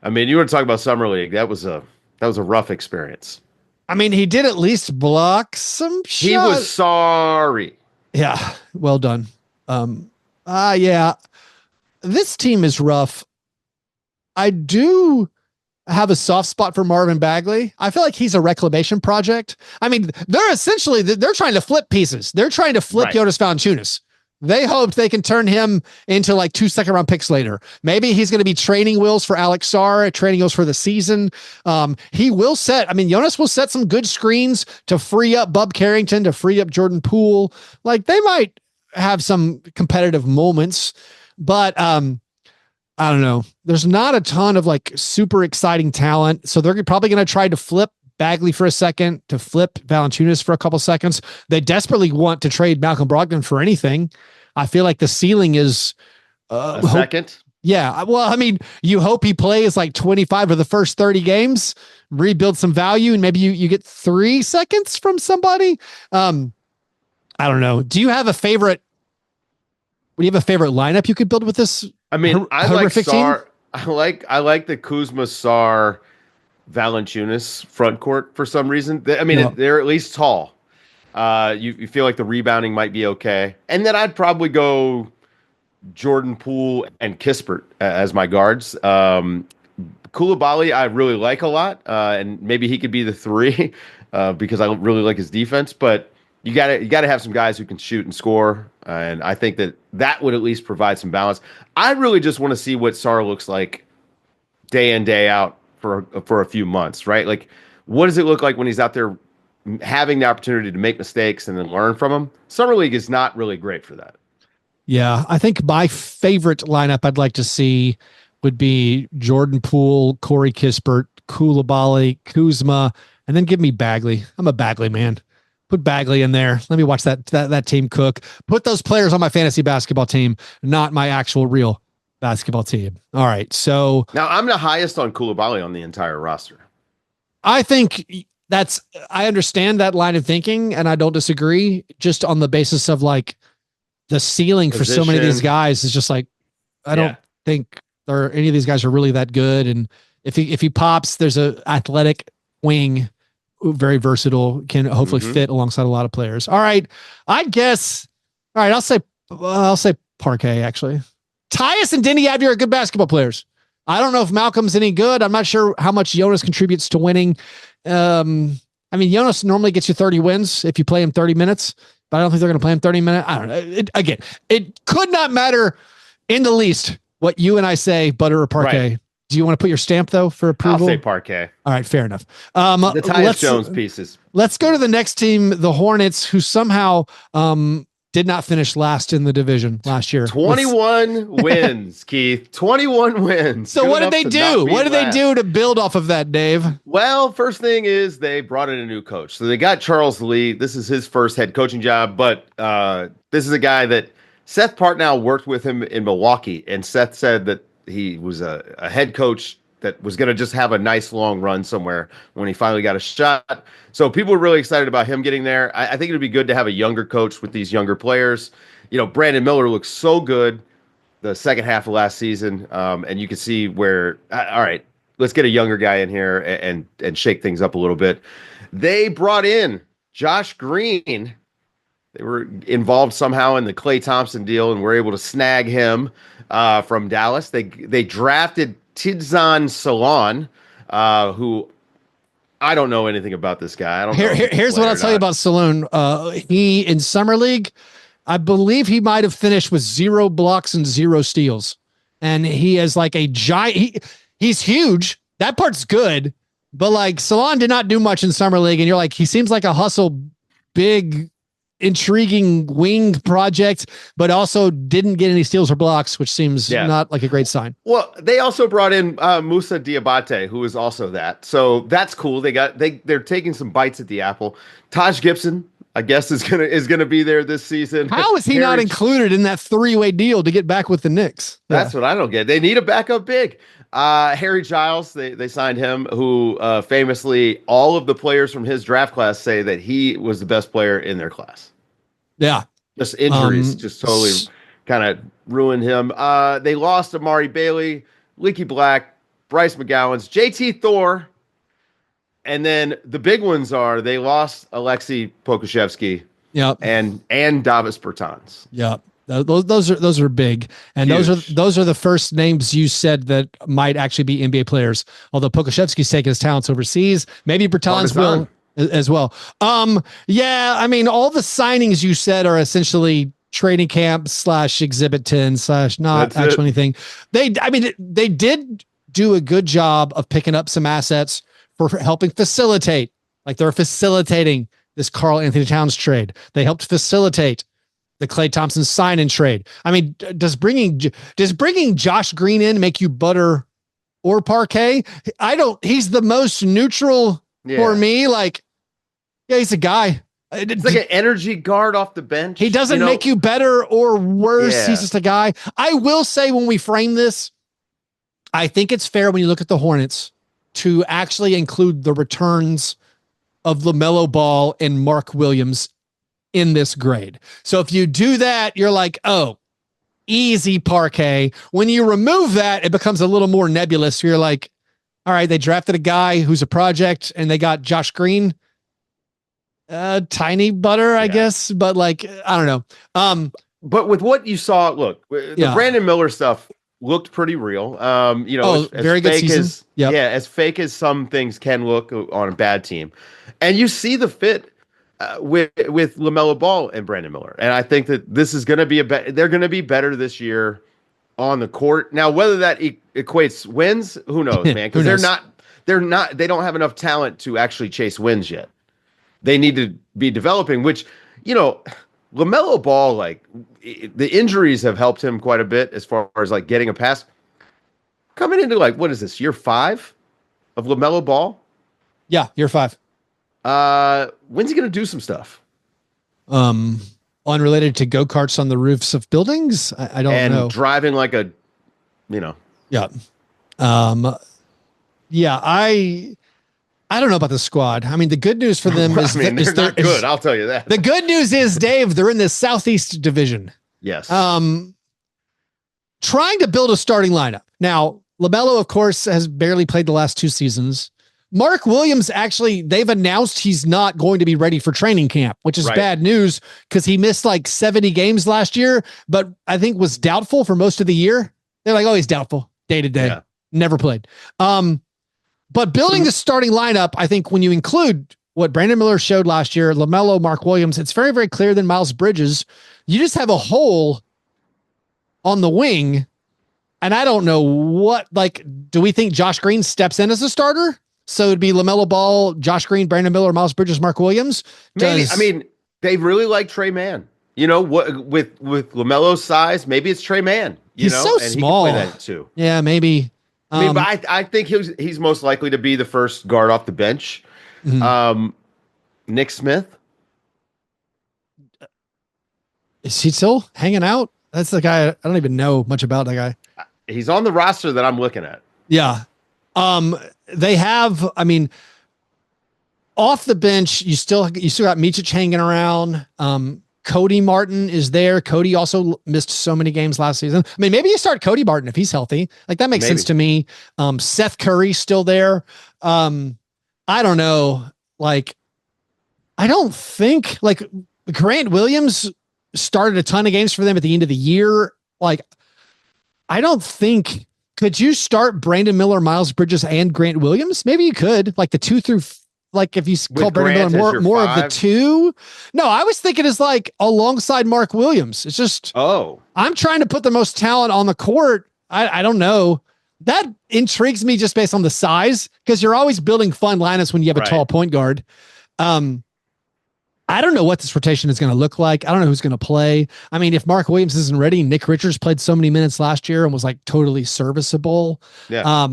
I mean, you want to talk about Summer League. That was a rough experience. I mean, he did at least block some shots. He was sorry. Yeah. Well done. Yeah. This team is rough. I do have a soft spot for Marvin Bagley. I feel like he's a reclamation project. I mean, they're trying to flip pieces. They're trying to flip Jonas Valanciunas. They hoped they can turn him into like 2 second-round picks later. Maybe he's going to be training wheels for Alex Sarr, training wheels for the season. Jonas will set some good screens to free up Bub Carrington, to free up Jordan Poole. Like, they might have some competitive moments, but I don't know. There's not a ton of like super exciting talent. So they're probably going to try to flip Bagley for a second, to flip Valanciunas for a couple seconds. They desperately want to trade Malcolm Brogdon for anything. I feel like the ceiling is a second. Yeah. Well, I mean, you hope he plays like 25 of the first 30 games, rebuild some value, and maybe you get 3 seconds from somebody. I don't know. Do you have a favorite lineup you could build with this? I mean, I like Sarr. I like the Kuzma, Sarr, Valanciunas front court for some reason. They're at least tall. You feel like the rebounding might be okay. And then I'd probably go Jordan Poole and Kispert as my guards. Koulibaly I really like a lot, and maybe he could be the 3 because I really like his defense. But you gotta have some guys who can shoot and score, and I think that would at least provide some balance. I really just want to see what Sarr looks like day in, day out for a few months, right? Like, what does it look like when he's out there having the opportunity to make mistakes and then learn from them? Summer League is not really great for that. Yeah, I think my favorite lineup I'd like to see would be Jordan Poole, Corey Kispert, Koulibaly, Kuzma, and then give me Bagley. I'm a Bagley man. Put Bagley in there. Let me watch that team cook. Put those players on my fantasy basketball team, not my actual real basketball team. All right. So now I'm the highest on Koulibaly on the entire roster. I think I understand that line of thinking, and I don't disagree, just on the basis of like the ceiling for so many of these guys is just like, I don't think any of these guys are really that good. And if he pops, there's a athletic wing, very versatile, can hopefully fit alongside a lot of players. All right. I'll say Parquet, actually. Tyus and Denny Abdier are good basketball players. I don't know if Malcolm's any good. I'm not sure how much Jonas contributes to winning. Jonas normally gets you 30 wins if you play him 30 minutes, but I don't think they're going to play him 30 minutes. I don't know. It could not matter in the least what you and I say, butter or Parquet. Right. Do you want to put your stamp, though, for approval? I'll say Parquet. All right, fair enough. The Tyus Jones pieces. Let's go to the next team, the Hornets, who somehow did not finish last in the division last year. 21 wins, Keith. 21 wins. So what did they do? What did they do to build off of that, Dave? Well, first thing is they brought in a new coach. So they got Charles Lee. This is his first head coaching job, but this is a guy that Seth Partnow worked with him in Milwaukee, and Seth said that he was a head coach that was going to just have a nice long run somewhere when he finally got a shot. So people were really excited about him getting there. I think it would be good to have a younger coach with these younger players. Brandon Miller looks so good the second half of last season, and you can see where, all right, let's get a younger guy in here and shake things up a little bit. They brought in Josh Green. They were involved somehow in the Klay Thompson deal and were able to snag him from Dallas. They drafted Tidzan Salon, who I don't know anything about this guy. I don't know. Here's what I'll tell you about Salon. He in summer league, I believe he might have finished with 0 blocks and 0 steals, and he is like a giant. He's huge. That part's good, but like Salon did not do much in summer league, and you're like, he seems like a hustle, big, intriguing wing project, but also didn't get any steals or blocks, which seems not like a great sign. Well, they also brought in Musa Diabate, who is also that. So that's cool. They're taking some bites at the apple. Taj Gibson, I guess, is gonna be there this season. How is he not included in that 3-way deal to get back with the Knicks? That's what I don't get. They need a backup big. Harry Giles, they signed him, who famously all of the players from his draft class say that he was the best player in their class. Yeah. Just injuries just totally kind of ruined him. They lost Amari Bailey, Leaky Black, Bryce McGowan's, JT Thor. And then the big ones are they lost Alexei Pokusevsky and Davis Bertans. Yep. Those are big, and huge. those are the first names you said that might actually be NBA players. Although Pokusevsky's taking his talents overseas, maybe Bertans will as well. Yeah, I mean, all the signings you said are essentially training camp / exhibit 10 / not actually anything. They did do a good job of picking up some assets for helping facilitate. Like they're facilitating this Karl-Anthony Towns trade. They helped facilitate the Klay Thompson sign and trade. I mean, does bringing Josh Green in make you butter or parquet? He's the most neutral for me. Like, yeah, he's a guy. It's like an energy guard off the bench. He doesn't make you better or worse. Yeah. He's just a guy. I will say when we frame this, I think it's fair when you look at the Hornets to actually include the returns of LaMelo Ball and Mark Williams in this grade. So if you do that, you're like, oh, easy parquet. When you remove that, it becomes a little more nebulous. You're like, all right, they drafted a guy who's a project and they got Josh Green. Tiny butter, I guess, but like, I don't know. But with what you saw, look, the Brandon Miller stuff looked pretty real. As very good season. As fake as some things can look on a bad team. And you see the fit with LaMelo Ball and Brandon Miller. And I think that this is going to be they're going to be better this year on the court. Now, whether that equates wins, who knows, man, because they don't have enough talent to actually chase wins yet. They need to be developing, which, LaMelo Ball, like the injuries have helped him quite a bit as far as like getting a pass. Coming into like, what is this, year 5 of LaMelo Ball? Yeah, year 5. When's he going to do some stuff? Unrelated to go-karts on the roofs of buildings? I don't know. And driving like a, Yeah. I don't know about the squad. I mean, the good news for them is they're not good. I'll tell you that. The good news is, Dave, they're in the Southeast Division. Yes. Trying to build a starting lineup. Now, LaMelo, of course, has barely played the last 2 seasons. Mark Williams, actually, they've announced he's not going to be ready for training camp, which is bad news because he missed like 70 games last year, but I think was doubtful for most of the year. They're like, oh, he's doubtful day to day. Never played. But building the starting lineup, I think when you include what Brandon Miller showed last year, LaMelo, Mark Williams, it's very, very clear than Miles Bridges. You just have a hole on the wing. And I don't know do we think Josh Green steps in as a starter? So it'd be LaMelo Ball, Josh Green, Brandon Miller, Miles Bridges, Mark Williams. Maybe. I mean, they really like Trey Mann. What with LaMelo's size, maybe it's Trey Mann. He's so small. He can play that too. Yeah, maybe. But I think he's most likely to be the first guard off the bench. Mm-hmm. Nick Smith. Is he still hanging out? That's the guy. I don't even know much about that guy. He's on the roster that I'm looking at. Yeah. They have, I mean, off the bench, you still got Micic hanging around. Cody Martin is there. Cody also missed so many games last season. I mean, maybe you start Cody Martin if he's healthy. Like that makes sense to me. Seth Curry's still there. I don't know. Like, I don't think like Grant Williams started a ton of games for them at the end of the year. Like, I don't think, could you start Brandon Miller, Miles Bridges, and Grant Williams? Maybe you could, like the 2 through, like if you call Brandon Miller more of the 2. No, I was thinking is like alongside Mark Williams. It's just, I'm trying to put the most talent on the court. I don't know. That intrigues me just based on the size, because you're always building fun lineups when you have a tall point guard. I don't know what this rotation is going to look like. I don't know who's going to play. I mean, if Mark Williams isn't ready, Nick Richards played so many minutes last year and was like totally serviceable. Yeah.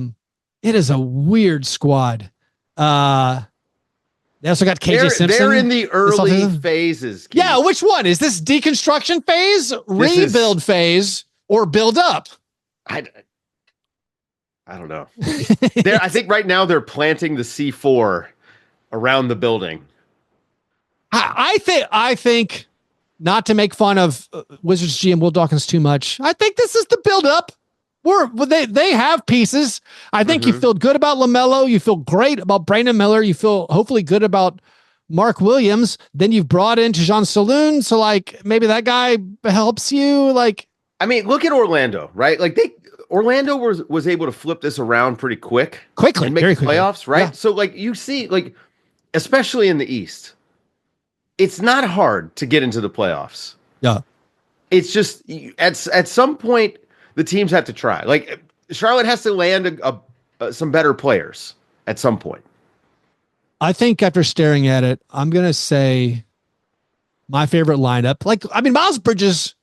It is a weird squad. They also got KJ Simpson. They're in the early phases. Keith. Yeah. Which one is this? Deconstruction phase, rebuild phase, or build up? I don't know. I think right now they're planting the C4 around the building. I think not to make fun of Wizards GM Will Dawkins too much. I think this is the build up. They have pieces. I think you feel good about LaMelo. You feel great about Brandon Miller. You feel hopefully good about Mark Williams. Then you've brought in Tijan Saloon. So like maybe that guy helps you. Like, I mean, look at Orlando, right? Like Orlando was able to flip this around pretty quickly and make the playoffs, right? Yeah. So like you see, like, especially in the East, it's not hard to get into the playoffs. Yeah. It's just at some point the teams have to try. Like Charlotte has to land some better players at some point. I think after staring at it, I'm going to say my favorite lineup. Like, I mean, Miles Bridges,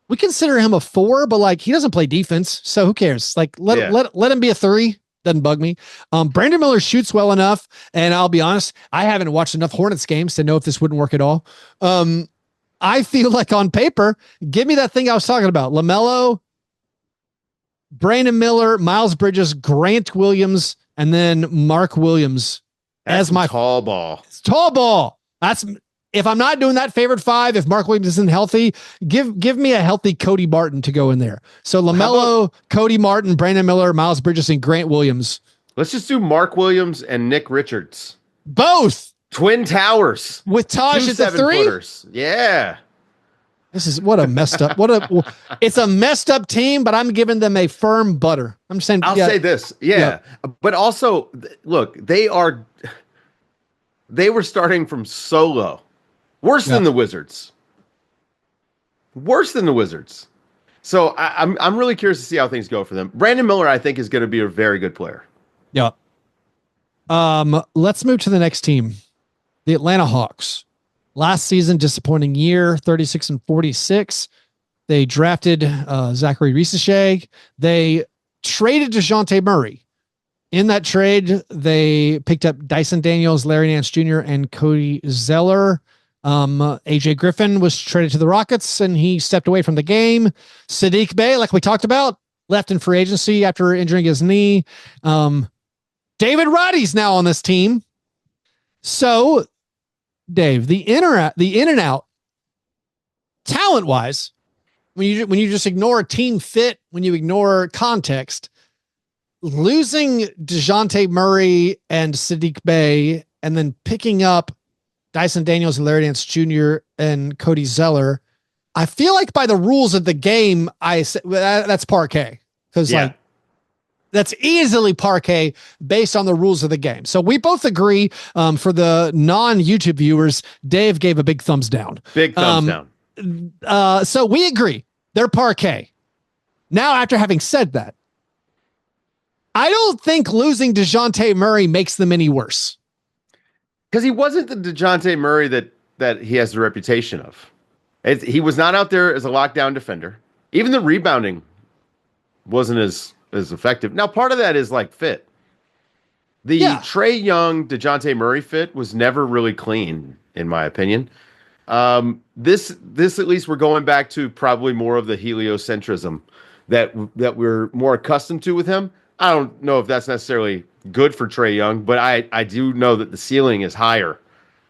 we consider him a 4, but like he doesn't play defense. So who cares? Like let him be a 3. Doesn't bug me. Brandon Miller shoots well enough. And I'll be honest, I haven't watched enough Hornets games to know if this wouldn't work at all. I feel like on paper, give me that thing I was talking about. LaMelo, Brandon Miller, Miles Bridges, Grant Williams, and then Mark Williams as my tall ball. Tall ball. That's, if I'm not doing that favorite 5, if Mark Williams isn't healthy, give me a healthy Cody Martin to go in there. So LaMelo, Cody Martin, Brandon Miller, Miles Bridges, and Grant Williams. Let's just do Mark Williams and Nick Richards. Both. Twin towers. With Taj at the 3? Footers. Yeah. This is what a messed up. It's a messed up team, but I'm giving them a firm butter. I'm saying, I'll say this. Yeah. But also, look, they were starting from so low. Worse than the Wizards. So I'm really curious to see how things go for them. Brandon Miller, I think, is going to be a very good player. Yeah. Let's move to the next team. The Atlanta Hawks. Last season, disappointing year, 36-46. They drafted Zachary Risache. They traded DeJounte Murray. In that trade, they picked up Dyson Daniels, Larry Nance Jr., and Cody Zeller. AJ Griffin was traded to the Rockets and he stepped away from the game. Sadiq Bey, like we talked about, left in free agency after injuring his knee. David Roddy's now on this team. So Dave, the in and out talent wise, when you just ignore team fit, when you ignore context, losing DeJounte Murray and Sadiq Bey and then picking up Dyson Daniels and Larry Nance Jr. and Cody Zeller, I feel like by the rules of the game, that's parquet. Because like that's easily parquet based on the rules of the game. So we both agree. For the non-YouTube viewers, Dave gave a big thumbs down. Big thumbs down. So we agree. They're parquet. Now, after having said that, I don't think losing DeJounte Murray makes them any worse. Because he wasn't the DeJounte Murray that he has the reputation of. He was not out there as a lockdown defender. Even the rebounding wasn't as effective. Now, part of that is like fit. The Trae Young, DeJounte Murray fit was never really clean, in my opinion. This at least we're going back to probably more of the heliocentrism that we're more accustomed to with him. I don't know if that's necessarily good for Trae Young, but I do know that the ceiling is higher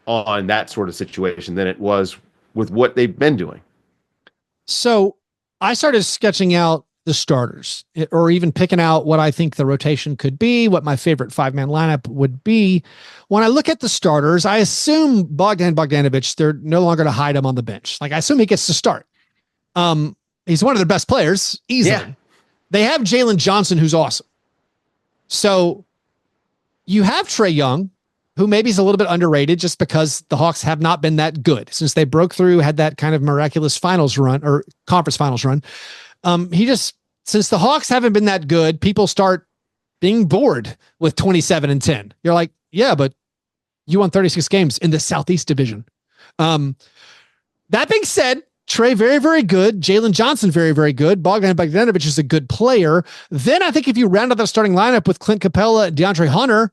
on that sort of situation than it was with what they've been doing. So I started sketching out the starters, or even picking out what I think the rotation could be, what my favorite 5-man lineup would be. When I look at the starters, I assume Bogdanovic, they're no longer to hide him on the bench. Like, I assume he gets to start. He's one of their best players, easily. Yeah. They have Jalen Johnson, who's awesome. So you have Trae Young, who maybe is a little bit underrated just because the Hawks have not been that good since they broke through, had that kind of miraculous finals run or conference finals run. Since the Hawks haven't been that good, people start being bored with 27-10. You're like, yeah, but you won 36 games in the Southeast Division. That being said, Trae, very, very good. Jalen Johnson, very, very good. Bogdanovic is a good player. Then I think if you round out the starting lineup with Clint Capella and DeAndre Hunter,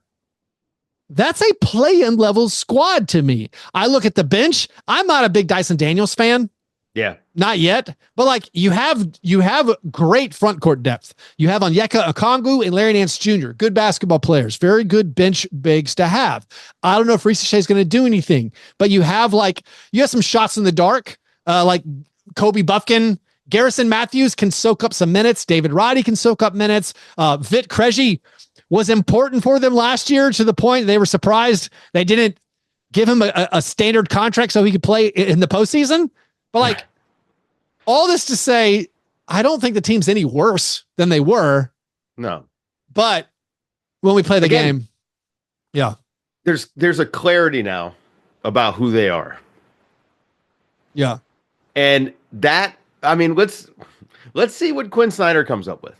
that's a play-in level squad to me. I look at the bench. I'm not a big Dyson Daniels fan. Yeah. Not yet. But like you have great front court depth. You have Onyeka Okongwu and Larry Nance Jr., good basketball players, very good bench bigs to have. I don't know if Reese Shea is going to do anything, but you have some shots in the dark, like Kobe Buffkin. Garrison Matthews can soak up some minutes. David Roddy can soak up minutes. Vit Krejci was important for them last year to the point they were surprised they didn't give him a standard contract so he could play in the postseason. But all this to say, I don't think the team's any worse than they were. No. But when we play the game, yeah. There's a clarity now about who they are. Yeah. And that, I mean, let's see what Quinn Snyder comes up with.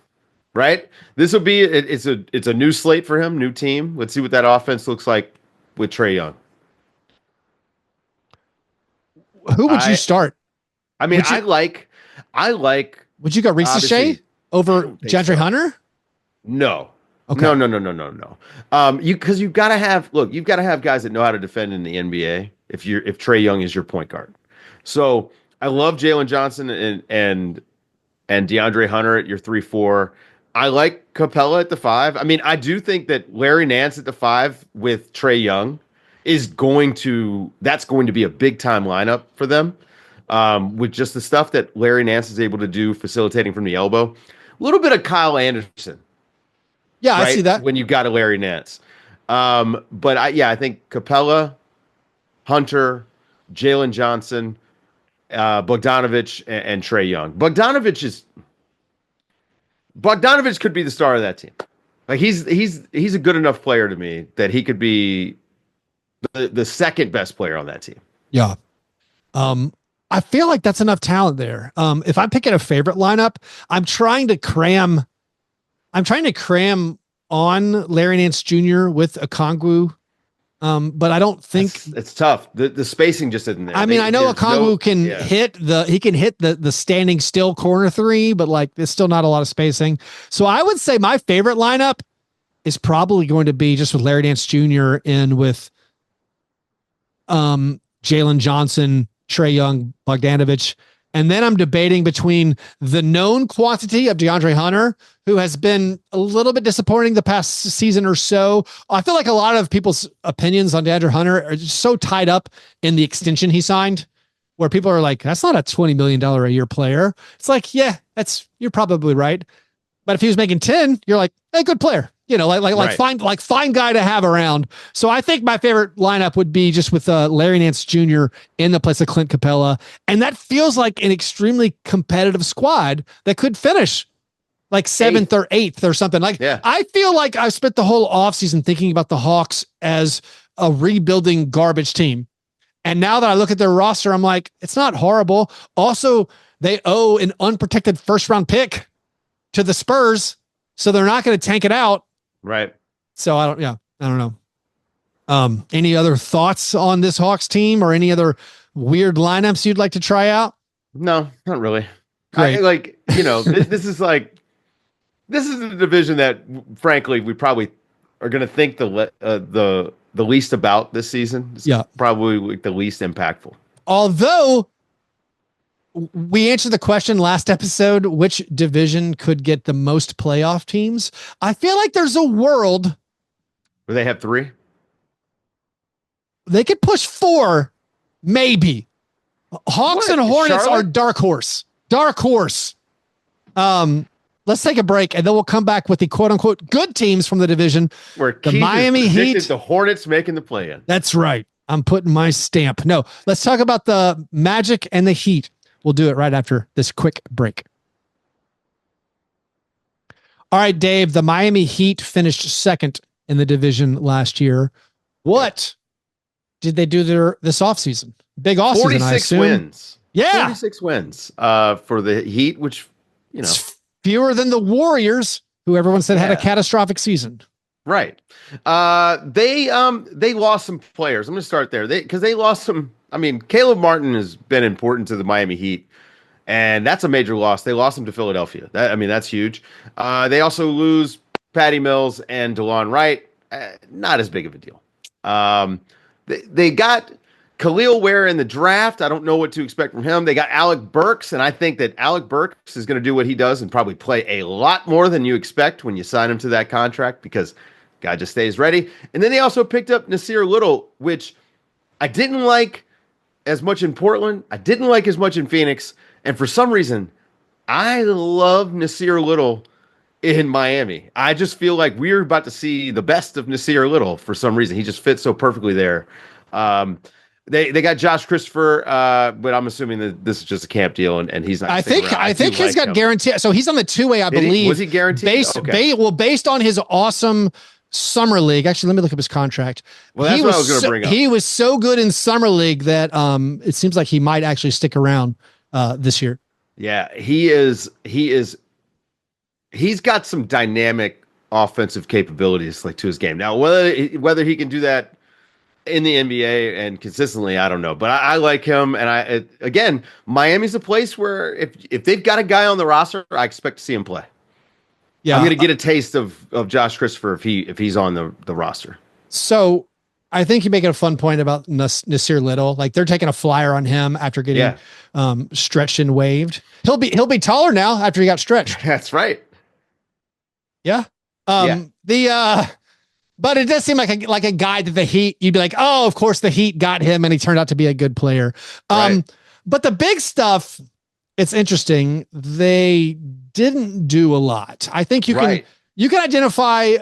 Right? This will be it's a new slate for him, new team. Let's see what that offense looks like with Trae Young. Who would you start? I mean, I like. Would you go Reese Shea over DeAndre Hunter? No. Okay. No. Because you've got to have guys that know how to defend in the NBA. If Trae Young is your point guard, so I love Jalen Johnson and DeAndre Hunter at your 3-4. I like Capella at the 5. I mean, I do think that Larry Nance at the 5 with Trae Young that's going to be a big time lineup for them. With just the stuff that Larry Nance is able to do, facilitating from the elbow, a little bit of Kyle Anderson. Yeah, right? I see that when you got a Larry Nance. But I think Capella, Hunter, Jalen Johnson, Bogdanovic, and Trae Young. Bogdanovic could be the star of that team. Like he's a good enough player to me that he could be the second best player on that team. Yeah. I feel like that's enough talent there. If I'm picking a favorite lineup, I'm trying to cram on Larry Nance Jr. with Okongwu. But I don't think it's tough. The spacing just isn't there. I mean, I know Okongwu can hit the standing still corner 3, but like there's still not a lot of spacing. So I would say my favorite lineup is probably going to be just with Larry Nance Jr. in with Jalen Johnson, Trae Young, Bogdanovic. And then I'm debating between the known quantity of DeAndre Hunter, who has been a little bit disappointing the past season or so. I feel like a lot of people's opinions on DeAndre Hunter are just so tied up in the extension he signed, where people are like, that's not a $20 million a year player. It's like, yeah, you're probably right. But if he was making 10, you're like, hey, good player. You know, fine guy to have around. So I think my favorite lineup would be just with Larry Nance Jr. in the place of Clint Capella. And that feels like an extremely competitive squad that could finish like 7th or 8th or something. I feel like I spent the whole offseason thinking about the Hawks as a rebuilding garbage team. And now that I look at their roster, I'm like, it's not horrible. Also, they owe an unprotected first round pick to the Spurs. So they're not going to tank it out. Right. So I don't know. Any other thoughts on this Hawks team or any other weird lineups you'd like to try out? No, not really. Great. This is a division that frankly, we probably are going to think the least about this season. It's probably like the least impactful. Although we answered the question last episode, which division could get the most playoff teams? I feel like there's a world Or they have 3? They could push 4, maybe. Hawks and Hornets are dark horse. Dark horse. Let's take a break, and then we'll come back with the quote-unquote good teams from the division. Where the Miami Heat. The Hornets making the play-in. That's right. I'm putting my stamp. No, let's talk about the Magic and the Heat. We'll do it right after this quick break. All right, Dave, the Miami Heat finished second in the division last year. What did they do this offseason? Big offseason, I assume. 46 wins. Yeah. 46 wins for the Heat, which, it's fewer than the Warriors, who everyone said had a catastrophic season. Right. They lost some players. I'm going to start there. They lost some. I mean, Caleb Martin has been important to the Miami Heat, and that's a major loss. They lost him to Philadelphia. That's huge. They also lose Patty Mills and DeLon Wright. Not as big of a deal. They got Khalil Ware in the draft. I don't know what to expect from him. They got Alec Burks, and I think that Alec Burks is going to do what he does and probably play a lot more than you expect when you sign him to that contract, because guy just stays ready. And then they also picked up Nasir Little, which I didn't like as much in Portland. I didn't like as much in Phoenix. And for some reason, I love Nasir Little in Miami. I just feel like we're about to see the best of Nasir Little for some reason. He just fits so perfectly there. They got Josh Christopher, but I'm assuming that this is just a camp deal, and he's not. I think he's got guaranteed. So he's on the 2-way, I believe. Was he guaranteed? Based on his awesome summer league. Actually, let me look up his contract. Well, that's what I was going to bring up. He was so good in summer league that it seems like he might actually stick around this year. Yeah, he's got some dynamic offensive capabilities to his game. Now, whether he can do that in the NBA and consistently, I don't know, but I like him. And again, Miami's a place where if they've got a guy on the roster, I expect to see him play. Yeah, I'm going to get a taste of Josh Christopher if he's on the roster. So I think you're making a fun point about Nasir Little. Like, they're taking a flyer on him after getting stretched and waived. He'll be taller now after he got stretched. That's right. Yeah. But it does seem like a guy that the Heat, you'd be like, oh, of course the Heat got him, and he turned out to be a good player. Right. But the big stuff, it's interesting. They didn't do a lot. I think you can identify.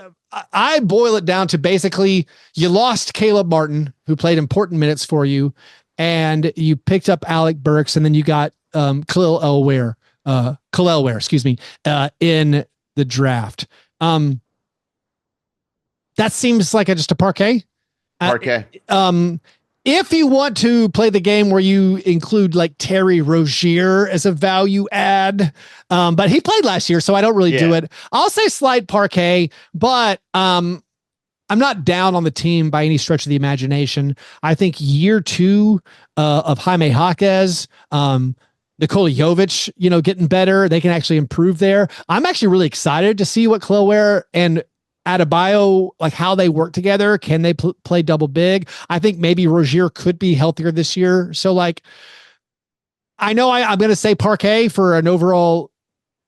I boil it down to basically you lost Caleb Martin, who played important minutes for you, and you picked up Alec Burks, and then you got Khalil Ware, in the draft. That seems like just a parquet. If you want to play the game where you include like Terry Rozier as a value add, but he played last year, so I don't really do it. I'll say slight parquet, but I'm not down on the team by any stretch of the imagination. I think year 2 of Jaime Jaquez, Nikola Jovic, getting better. They can actually improve there. I'm actually really excited to see what Khalil Ware and Adebayo, like how they work together. Can they play double big? I think maybe Rozier could be healthier this year. So I know I'm going to say parquet for an overall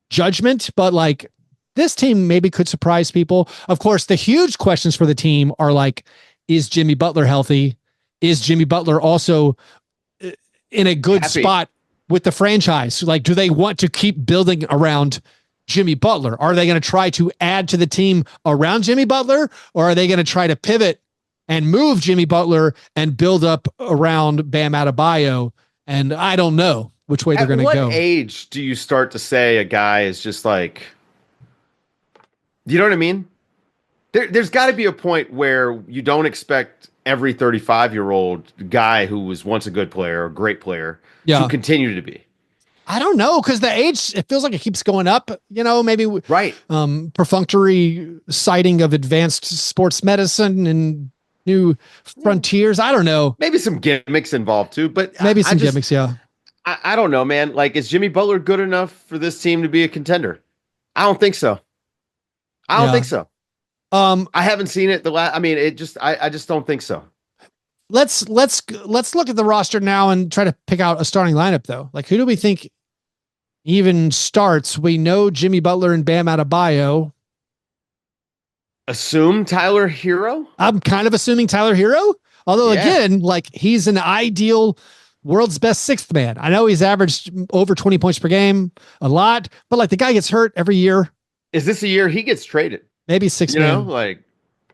judgment, but this team maybe could surprise people. Of course, the huge questions for the team are is Jimmy Butler healthy? Is Jimmy Butler also in a good spot with the franchise? Do they want to keep building around Jimmy Butler? Are they going to try to add to the team around Jimmy Butler, or are they going to try to pivot and move Jimmy Butler and build up around Bam Adebayo? And I don't know which way they're going to go. At what age do you start to say a guy is just you know what I mean? There's got to be a point where you don't expect every 35-year-old guy who was once a good player or great player to continue to be. I don't know, because the age, it feels like it keeps going up, maybe perfunctory citing of advanced sports medicine and new frontiers. I don't know. Maybe some gimmicks involved too, but maybe some gimmicks. Yeah. I don't know, man. Is Jimmy Butler good enough for this team to be a contender? I don't think so. I don't think so. I haven't seen it. I just don't think so. Let's look at the roster now and try to pick out a starting lineup, though. Who do we think even starts? We know Jimmy Butler and Bam Adebayo. Assume Tyler Hero. I'm kind of assuming Tyler Hero, although Yeah. again, like he's an ideal world's best sixth man. I know he's averaged over 20 points per game a lot, but like the guy gets hurt every year. Is this a year he gets traded? Maybe six You know, man. like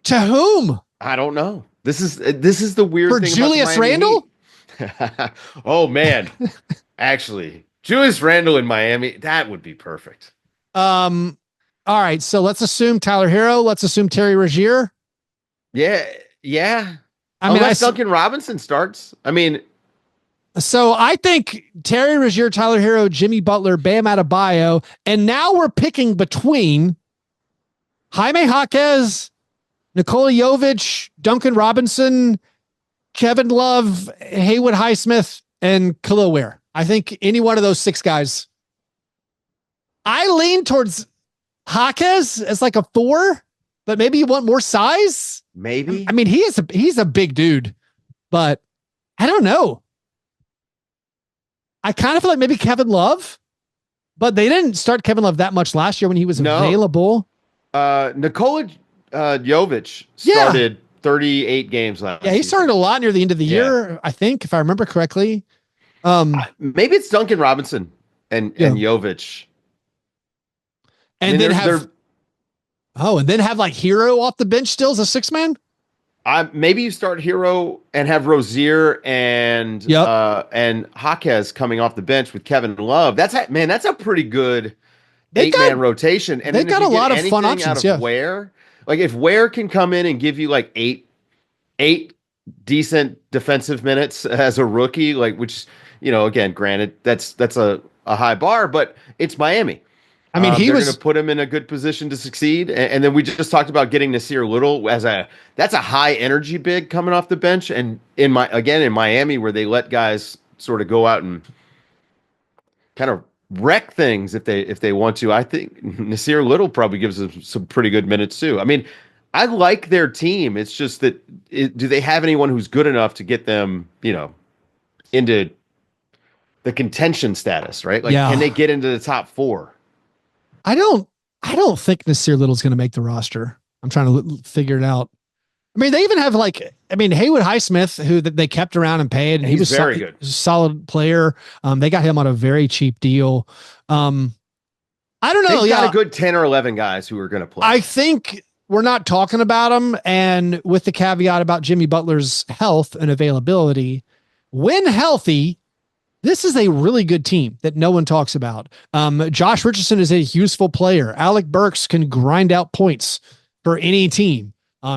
To whom? I don't know. This is the weird For thing Julius about the Randle? Heat. Oh man. Actually, Julius Randle in Miami, that would be perfect. All right, so let's assume Tyler Hero. Let's assume Terry Rozier. Yeah, yeah. I mean, unless Duncan Robinson starts. I mean, so I think Terry Rozier, Tyler Hero, Jimmy Butler, Bam Adebayo, and now we're picking between Jaime Jaquez, Nikola Jovic, Duncan Robinson, Kevin Love, Haywood Highsmith, and Khalil Ware. I think any one of those six guys. I lean towards Jaquez as like a 4, but maybe you want more size. Maybe. I mean, he's a big dude, but I don't know. I kind of feel like maybe Kevin Love, but they didn't start Kevin Love that much last year when he was available. Nikola Jovic started 38 games last year. Yeah, he started a lot near the end of the year, I think, if I remember correctly. Maybe it's Duncan Robinson and Jovic. And then have like Hero off the bench still as a 6-man? Maybe you start Hero and have Rozier and Jaquez coming off the bench with Kevin Love. That's a pretty good 8-man rotation. And they've got a lot of fun options. Ware, like if Ware can come in and give you like eight decent defensive minutes as a rookie, like which again, granted that's a high bar, but it's Miami. I mean, they're going to put him in a good position to succeed. And then we just talked about getting Nasir Little that's a high energy big coming off the bench. And in Miami, where they let guys sort of go out and kind of wreck things if they want to, I think Nasir Little probably gives them some pretty good minutes too. I mean, I like their team. It's just that do they have anyone who's good enough to get them, into the contention status, right? Like, can they get into the top 4? I don't think Nasir Little's going to make the roster. I'm trying to figure it out. I mean, they even have Haywood Highsmith, who they kept around and paid, and he was very good, solid player. They got him on a very cheap deal. I don't know. They've got a good 10 or 11 guys who are going to play. I think we're not talking about them, and with the caveat about Jimmy Butler's health and availability, when healthy, this is a really good team that no one talks about. Josh Richardson is a useful player. Alec Burks can grind out points for any team.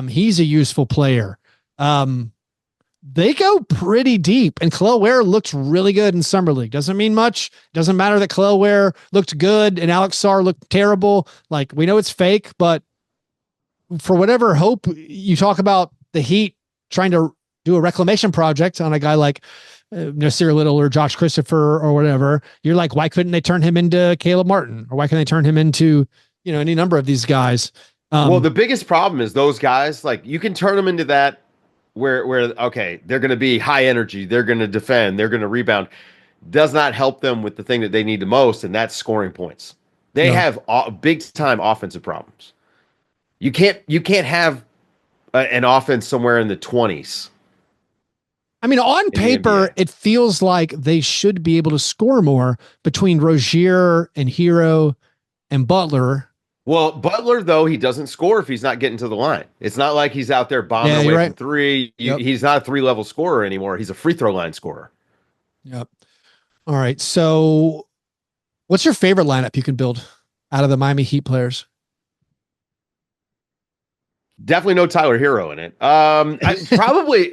He's a useful player. They go pretty deep, and Khalil Ware looks really good in Summer League. Doesn't mean much. Doesn't matter that Khalil Ware looked good and Alex Sarr looked terrible. Like, we know it's fake, but for whatever hope you talk about the Heat trying to do a reclamation project on a guy like Nasir Little or Josh Christopher or whatever, you're like, why couldn't they turn him into Caleb Martin? Or why can't they turn him into, any number of these guys? Well, the biggest problem is those guys, like you can turn them into that where okay, they're going to be high energy. They're going to defend. They're going to rebound. Does not help them with the thing that they need the most. And that's scoring points. They have big time offensive problems. You can't have an offense somewhere in the 20s. I mean, on paper, it feels like they should be able to score more between Rozier and Hero and Butler. Well, Butler, though, he doesn't score if he's not getting to the line. It's not like he's out there bombing away from 3. He's not a 3-level scorer anymore. He's a free throw line scorer. Yep. All right. So what's your favorite lineup you can build out of the Miami Heat players? Definitely no Tyler Hero in it.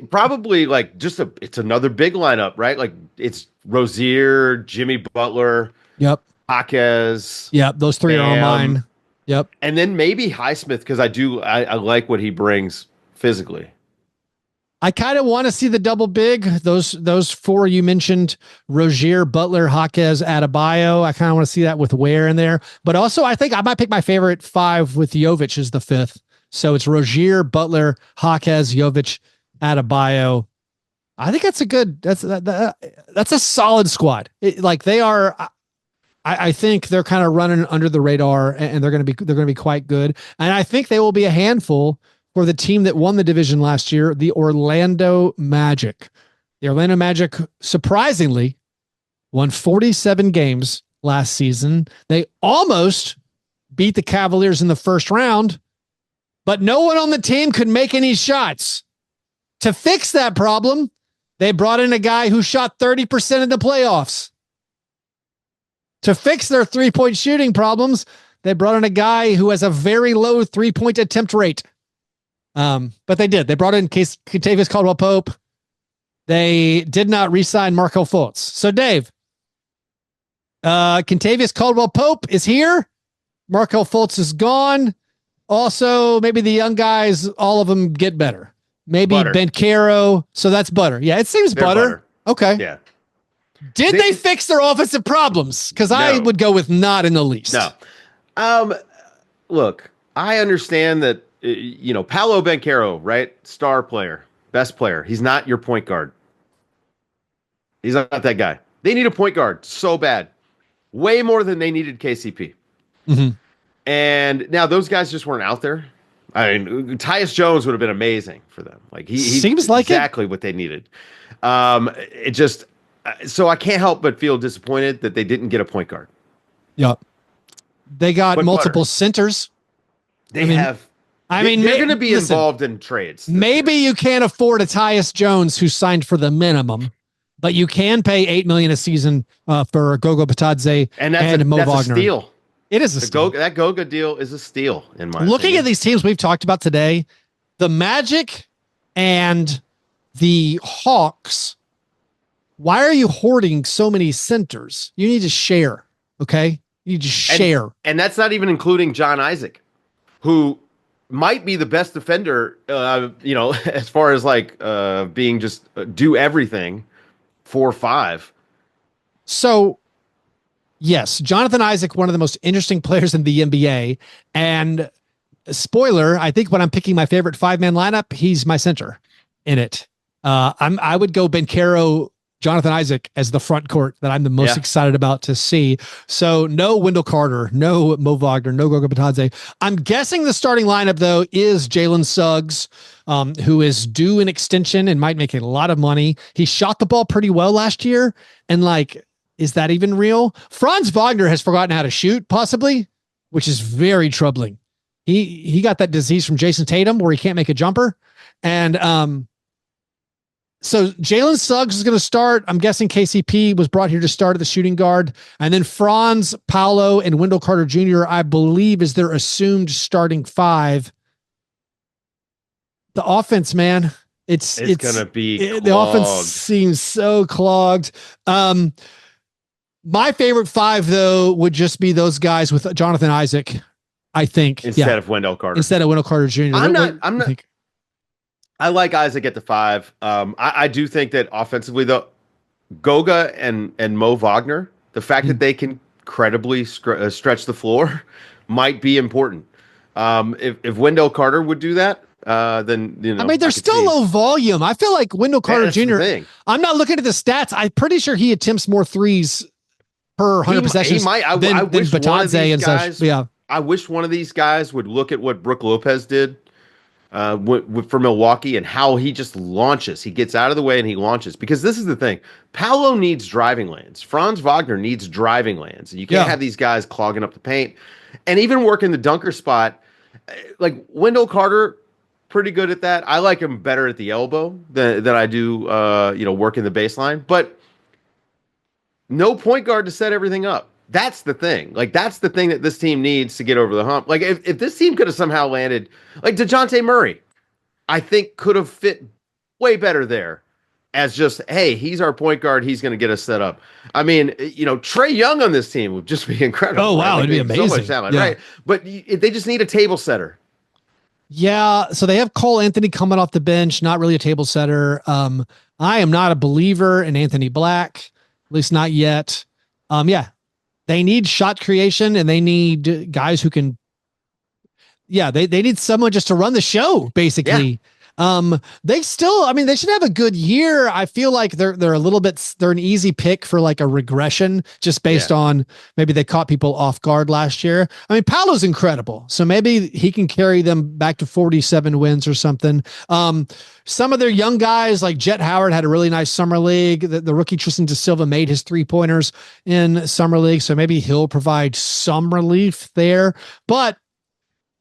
Probably like it's another big lineup, right? Like it's Rozier, Jimmy Butler, Jaquez. Yep, those 3 are on mine. Yep. And then maybe Highsmith, because I like what he brings physically. I kind of want to see the double big. Those 4 you mentioned, Rozier, Butler, Jaquez, Adebayo. I kind of want to see that with Ware in there. But also, I think I might pick my favorite 5 with Jovic as the 5th. So it's Rozier, Butler, Jaquez, Jovic, Adebayo. I think that's a solid squad. They are. I think they're kind of running under the radar, and they're going to be quite good. And I think they will be a handful for the team that won the division last year, the Orlando Magic. The Orlando Magic, surprisingly, won 47 games last season. They almost beat the Cavaliers in the first round, but no one on the team could make any shots. To fix that problem, they brought in a guy who shot 30% in the playoffs. To fix their three-point shooting problems, they brought in a guy who has a very low three-point attempt rate. But they did. They brought in Kentavious Caldwell-Pope. They did not re-sign Markelle Fultz. So, Dave, Kentavious Caldwell-Pope is here. Markelle Fultz is gone. Also, maybe the young guys, all of them get better. Maybe Banchero. So that's butter. Yeah, it seems butter. Okay. Yeah. Did they fix their offensive problems? Because I would go with not in the least. No. Look, I understand that, Paolo Banchero, right? Star player, best player. He's not your point guard. He's not that guy. They need a point guard so bad. Way more than they needed KCP. Mm-hmm. And now those guys just weren't out there. I mean, Tyus Jones would have been amazing for them. Like he seems like exactly what they needed. It just so I can't help but feel disappointed that they didn't get a point guard. Yeah, they got multiple centers. They're going to be involved in trades. Maybe you can't afford a Tyus Jones who signed for the minimum, but you can pay $8 million a season for Goga Bitadze and Mo Wagner. A steal. It is a steal. That Goga deal is a steal in my Looking opinion. at these teams we've talked about today, the Magic and the Hawks, why are you hoarding so many centers? You need to share, okay? You need to share. And that's not even including John Isaac, who might be the best defender, as far as being just do everything 4-5. So, yes, Jonathan Isaac, one of the most interesting players in the NBA. And spoiler, I think when I'm picking my favorite 5-man lineup, he's my center in it. I would go Banchero, Jonathan Isaac as the front court that I'm the most excited about to see. So no Wendell Carter, no Mo Wagner, no Goga Bitadze. I'm guessing the starting lineup, though, is Jalen Suggs, who is due an extension and might make a lot of money. He shot the ball pretty well last year. And is that even real? Franz Wagner has forgotten how to shoot, possibly, which is very troubling. He got that disease from Jason Tatum where he can't make a jumper. And so Jalen Suggs is going to start. I'm guessing KCP was brought here to start at the shooting guard. And then Franz, Paolo, and Wendell Carter Jr., I believe, is their assumed starting 5. The offense, man, it's going to be clogged. The offense seems so clogged. My favorite 5, though, would just be those guys with Jonathan Isaac, I think. Instead of Wendell Carter. Instead of Wendell Carter Jr. I'm not. I like Isaac at the 5. I do think that offensively, though, Goga and Mo Wagner, the fact that they can credibly stretch the floor might be important. If Wendell Carter would do that, then they're still low volume. I feel like Wendell Carter Jr. I'm not looking at the stats. I'm pretty sure he attempts more threes per 100 possessions than Bitadze and such. Yeah, I wish one of these guys would look at what Brook Lopez did for Milwaukee and how he just launches. He gets out of the way and he launches. Because this is the thing. Paolo needs driving lanes. Franz Wagner needs driving lanes. And you can't have these guys clogging up the paint. And even working the dunker spot, like Wendell Carter, pretty good at that. I like him better at the elbow than I do, working the baseline. But no point guard to set everything up. That's the thing. That's the thing that this team needs to get over the hump. If this team could have somehow landed, DeJounte Murray, I think could have fit way better there as just, hey, he's our point guard. He's going to get us set up. I mean, Trae Young on this team would just be incredible. Oh, wow. It'd be amazing. So much talent, right? But they just need a table setter. Yeah. So they have Karl-Anthony coming off the bench, not really a table setter. I am not a believer in Anthony Black, at least not yet. They need shot creation and they need guys who can, they need someone just to run the show, basically. They still, I mean, they should have a good year. I feel like they're a little bit, they're an easy pick for like a regression just based on maybe they caught people off guard last year. I mean, Paolo's incredible. So maybe he can carry them back to 47 wins or something. Some of their young guys like Jet Howard had a really nice summer league. The rookie Tristan Da Silva made his 3-pointers in summer league. So maybe he'll provide some relief there, but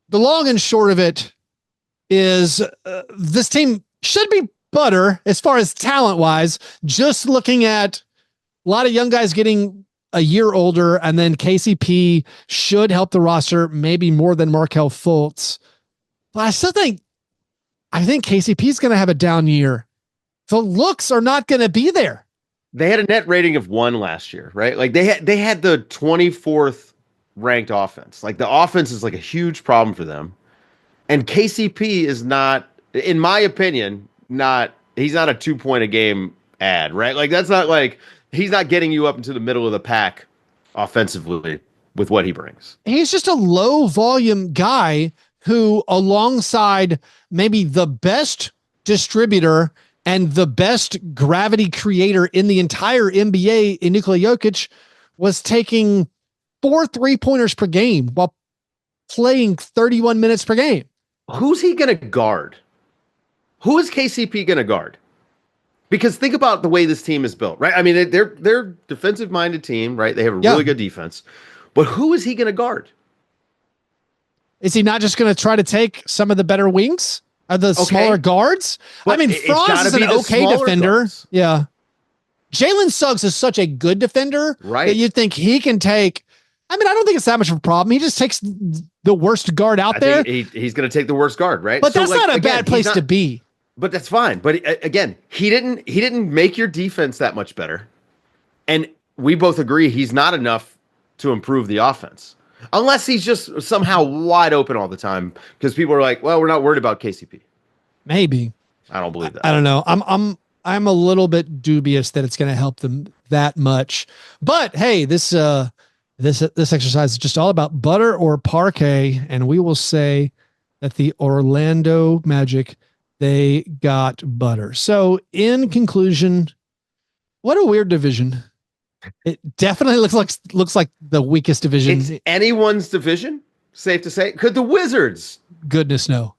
the long and short of it is this team should be butter as far as talent wise, just looking at a lot of young guys getting a year older, and then KCP should help the roster maybe more than Markelle Fultz. But I still think, KCP is going to have a down year. The looks are not going to be there. They had a net rating of 1 last year, right? Like they had the 24th ranked offense. Like the offense is like a huge problem for them. And KCP is not, in my opinion, he's not a 2-point a game ad, right? Like that's not like, he's not getting you up into the middle of the pack offensively with what he brings. He's just a low volume guy who, alongside maybe the best distributor and the best gravity creator in the entire NBA in Nikola Jokic, was taking 4 3-pointers per game while playing 31 minutes per game. Who's he going to guard? Who is KCP going to guard? Because think about the way this team is built, right? I mean, they're defensive-minded team, right? They have a really good defense. But who is he going to guard? Is he not just going to try to take some of the better wings? Are the smaller guards? But I mean, Franz is an okay defender. Guards. Yeah. Jalen Suggs is such a good defender that you'd think he can take. I mean, I don't think it's that much of a problem. He just takes the worst guard out there. He's going to take the worst guard, right? But that's not a bad place to be. But that's fine. But again, he didn't make your defense that much better. And we both agree he's not enough to improve the offense. Unless he's just somehow wide open all the time, because people are like, well, we're not worried about KCP. Maybe. I don't believe that. I don't know. I'm a little bit dubious that it's going to help them that much. But hey, this exercise is just all about butter or parquet, and we will say that the Orlando Magic, they got butter. So in conclusion, what a weird division. It definitely looks like the weakest division. It's anyone's division, safe to say. Could the Wizards? Goodness no.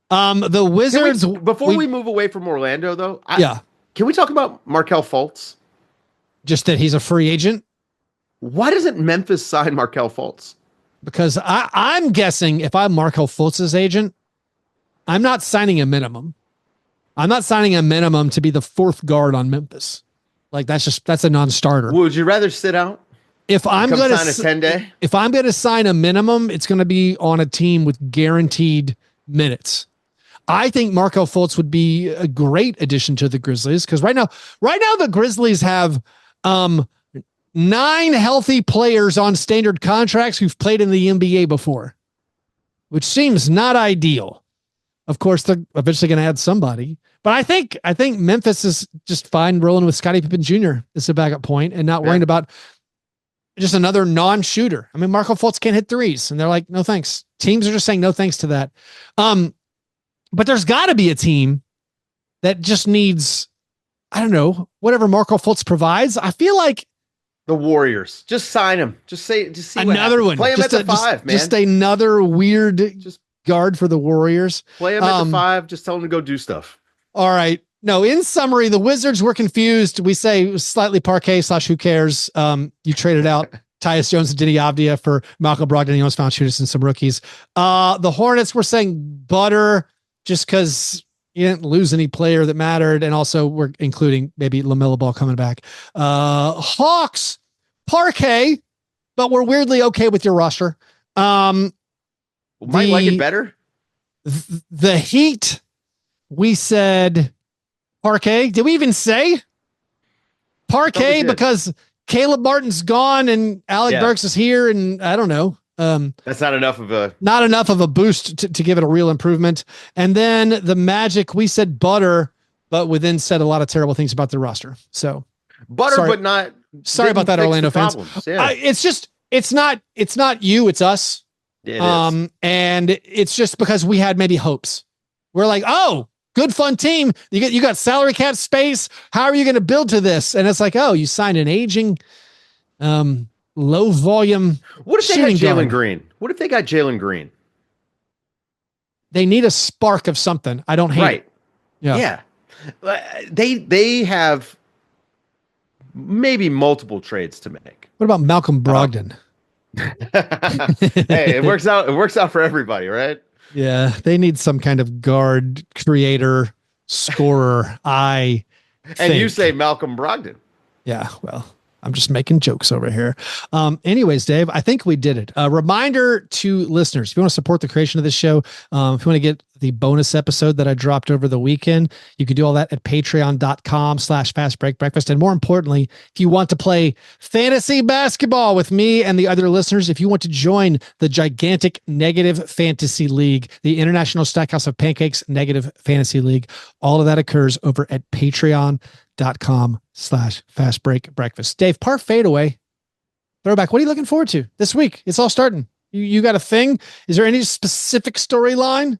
The Wizards. Before we move away from Orlando, though, can we talk about Markelle Fultz? Just that he's a free agent. Why doesn't Memphis sign Markelle Fultz? Because I'm guessing if I'm Markelle Fultz's agent, I'm not signing a minimum. I'm not signing a minimum to be the 4th guard on Memphis. Like that's a non-starter. Would you rather sit out? If I'm going to sign a 10-day, if I'm going to sign a minimum, it's going to be on a team with guaranteed minutes. I think Markelle Fultz would be a great addition to the Grizzlies, because right now the Grizzlies have 9 healthy players on standard contracts who've played in the NBA before, which seems not ideal. Of course, they're eventually going to add somebody, but I think Memphis is just fine rolling with Scottie Pippen Jr. as a backup point and not worrying about just another non-shooter. I mean, Markelle Fultz can't hit threes, and they're like, no thanks. Teams are just saying no thanks to that. But there's got to be a team that just needs, I don't know, whatever Markelle Fultz provides. I feel like the Warriors. Just sign him. Just see another one. Play him at the 5, man. Just another weird guard for the Warriors. Play him at the 5. Just tell him to go do stuff. All right. No, in summary, the Wizards were confused. We say slightly parquet / who cares. You traded out Tyus Jones and Deni Avdija for Malcolm Brogdon, Jonas Valanciunas, and some rookies. The Hornets were saying butter just because you didn't lose any player that mattered. And also we're including maybe LaMelo Ball coming back. Hawks, parquet, but we're weirdly okay with your roster. Might like it better. The Heat, we said parquet. Did we even say parquet? Because Caleb Martin's gone and Alec Burks is here, and I don't know. That's not enough of a boost to give it a real improvement. And then the Magic, we said butter, but within said a lot of terrible things about the roster. So butter, but not. Sorry about that, Orlando fans. Yeah. It's not you, it's us. It is. And it's just because we had maybe hopes. We're like, oh, good, fun team. You got salary cap space. How are you going to build to this? And it's like, oh, you signed an aging, low volume. What if they got Jalen Green? What if they got Jalen Green? They need a spark of something. I don't hate it. Yeah. They have maybe multiple trades to make. What about Malcolm Brogdon? Hey, it works out. It works out for everybody, right? Yeah, they need some kind of guard, creator, scorer. And you say Malcolm Brogdon. Yeah, well, I'm just making jokes over here. Anyways, Dave, I think we did it. A reminder to listeners, if you want to support the creation of this show, if you want to get the bonus episode that I dropped over the weekend, you can do all that at patreon.com/fastbreakbreakfast. And more importantly, if you want to play fantasy basketball with me and the other listeners, if you want to join the gigantic Negative Fantasy League, the International Stackhouse of Pancakes Negative Fantasy League, all of that occurs over at patreon.com/fastbreakbreakfast. Dave, par fadeaway, throwback. What are you looking forward to this week? It's all starting. You got a thing? Is there any specific storyline?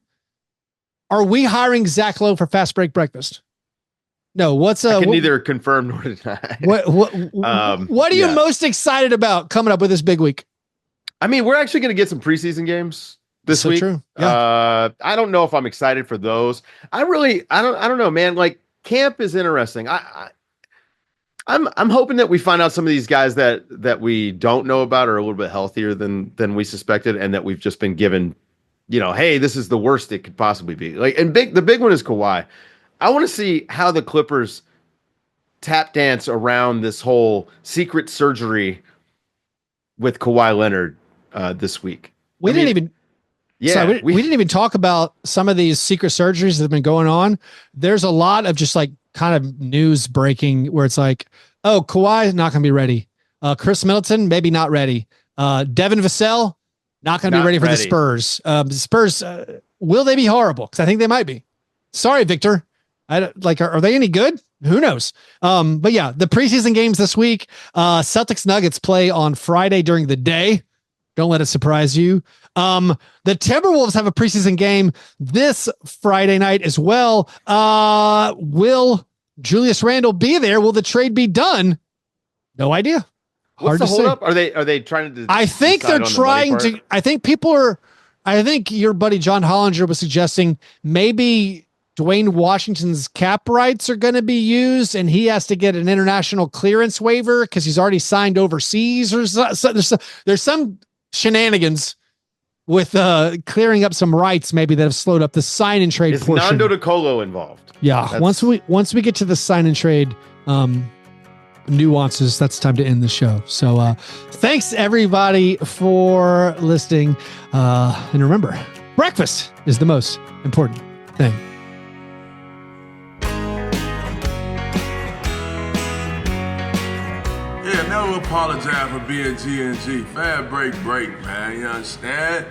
Are we hiring Zach Lowe for Fast Break Breakfast? No. I can neither confirm nor deny. What are you most excited about coming up with this big week? I mean, we're actually going to get some preseason games this week. True. Yeah. I don't know if I'm excited for those. I don't know, man. Like, camp is interesting. I'm hoping that we find out some of these guys that we don't know about are a little bit healthier than we suspected, and that we've just been given, hey, this is the worst it could possibly be. The big one is Kawhi. I want to see how the Clippers tap dance around this whole secret surgery with Kawhi Leonard this week. We didn't even talk about some of these secret surgeries that have been going on. There's a lot of just like kind of news breaking where it's like, oh, Kawhi is not going to be ready. Chris Middleton, maybe not ready. Devin Vassell, not going to be ready for the Spurs. The Spurs, will they be horrible? Because I think they might be. Sorry, Victor. Are they any good? Who knows? But yeah, the preseason games this week, Celtics Nuggets play on Friday during the day. Don't let it surprise you. The Timberwolves have a preseason game this Friday night as well. Will Julius Randle be there? Will the trade be done? No idea. What's the hold up? Are they trying to? I think they're trying to. I think your buddy John Hollinger was suggesting maybe Dwayne Washington's cap rights are going to be used, and he has to get an international clearance waiver because he's already signed overseas, or there's some shenanigans with clearing up some rights maybe that have slowed up the sign and trade. Is Nando DeColo involved? Yeah. Once we get to the sign and trade nuances, that's time to end the show. So thanks everybody for listening. And remember, breakfast is the most important thing. Yeah, never apologize for being G&G. Fastbreak break, man. You understand?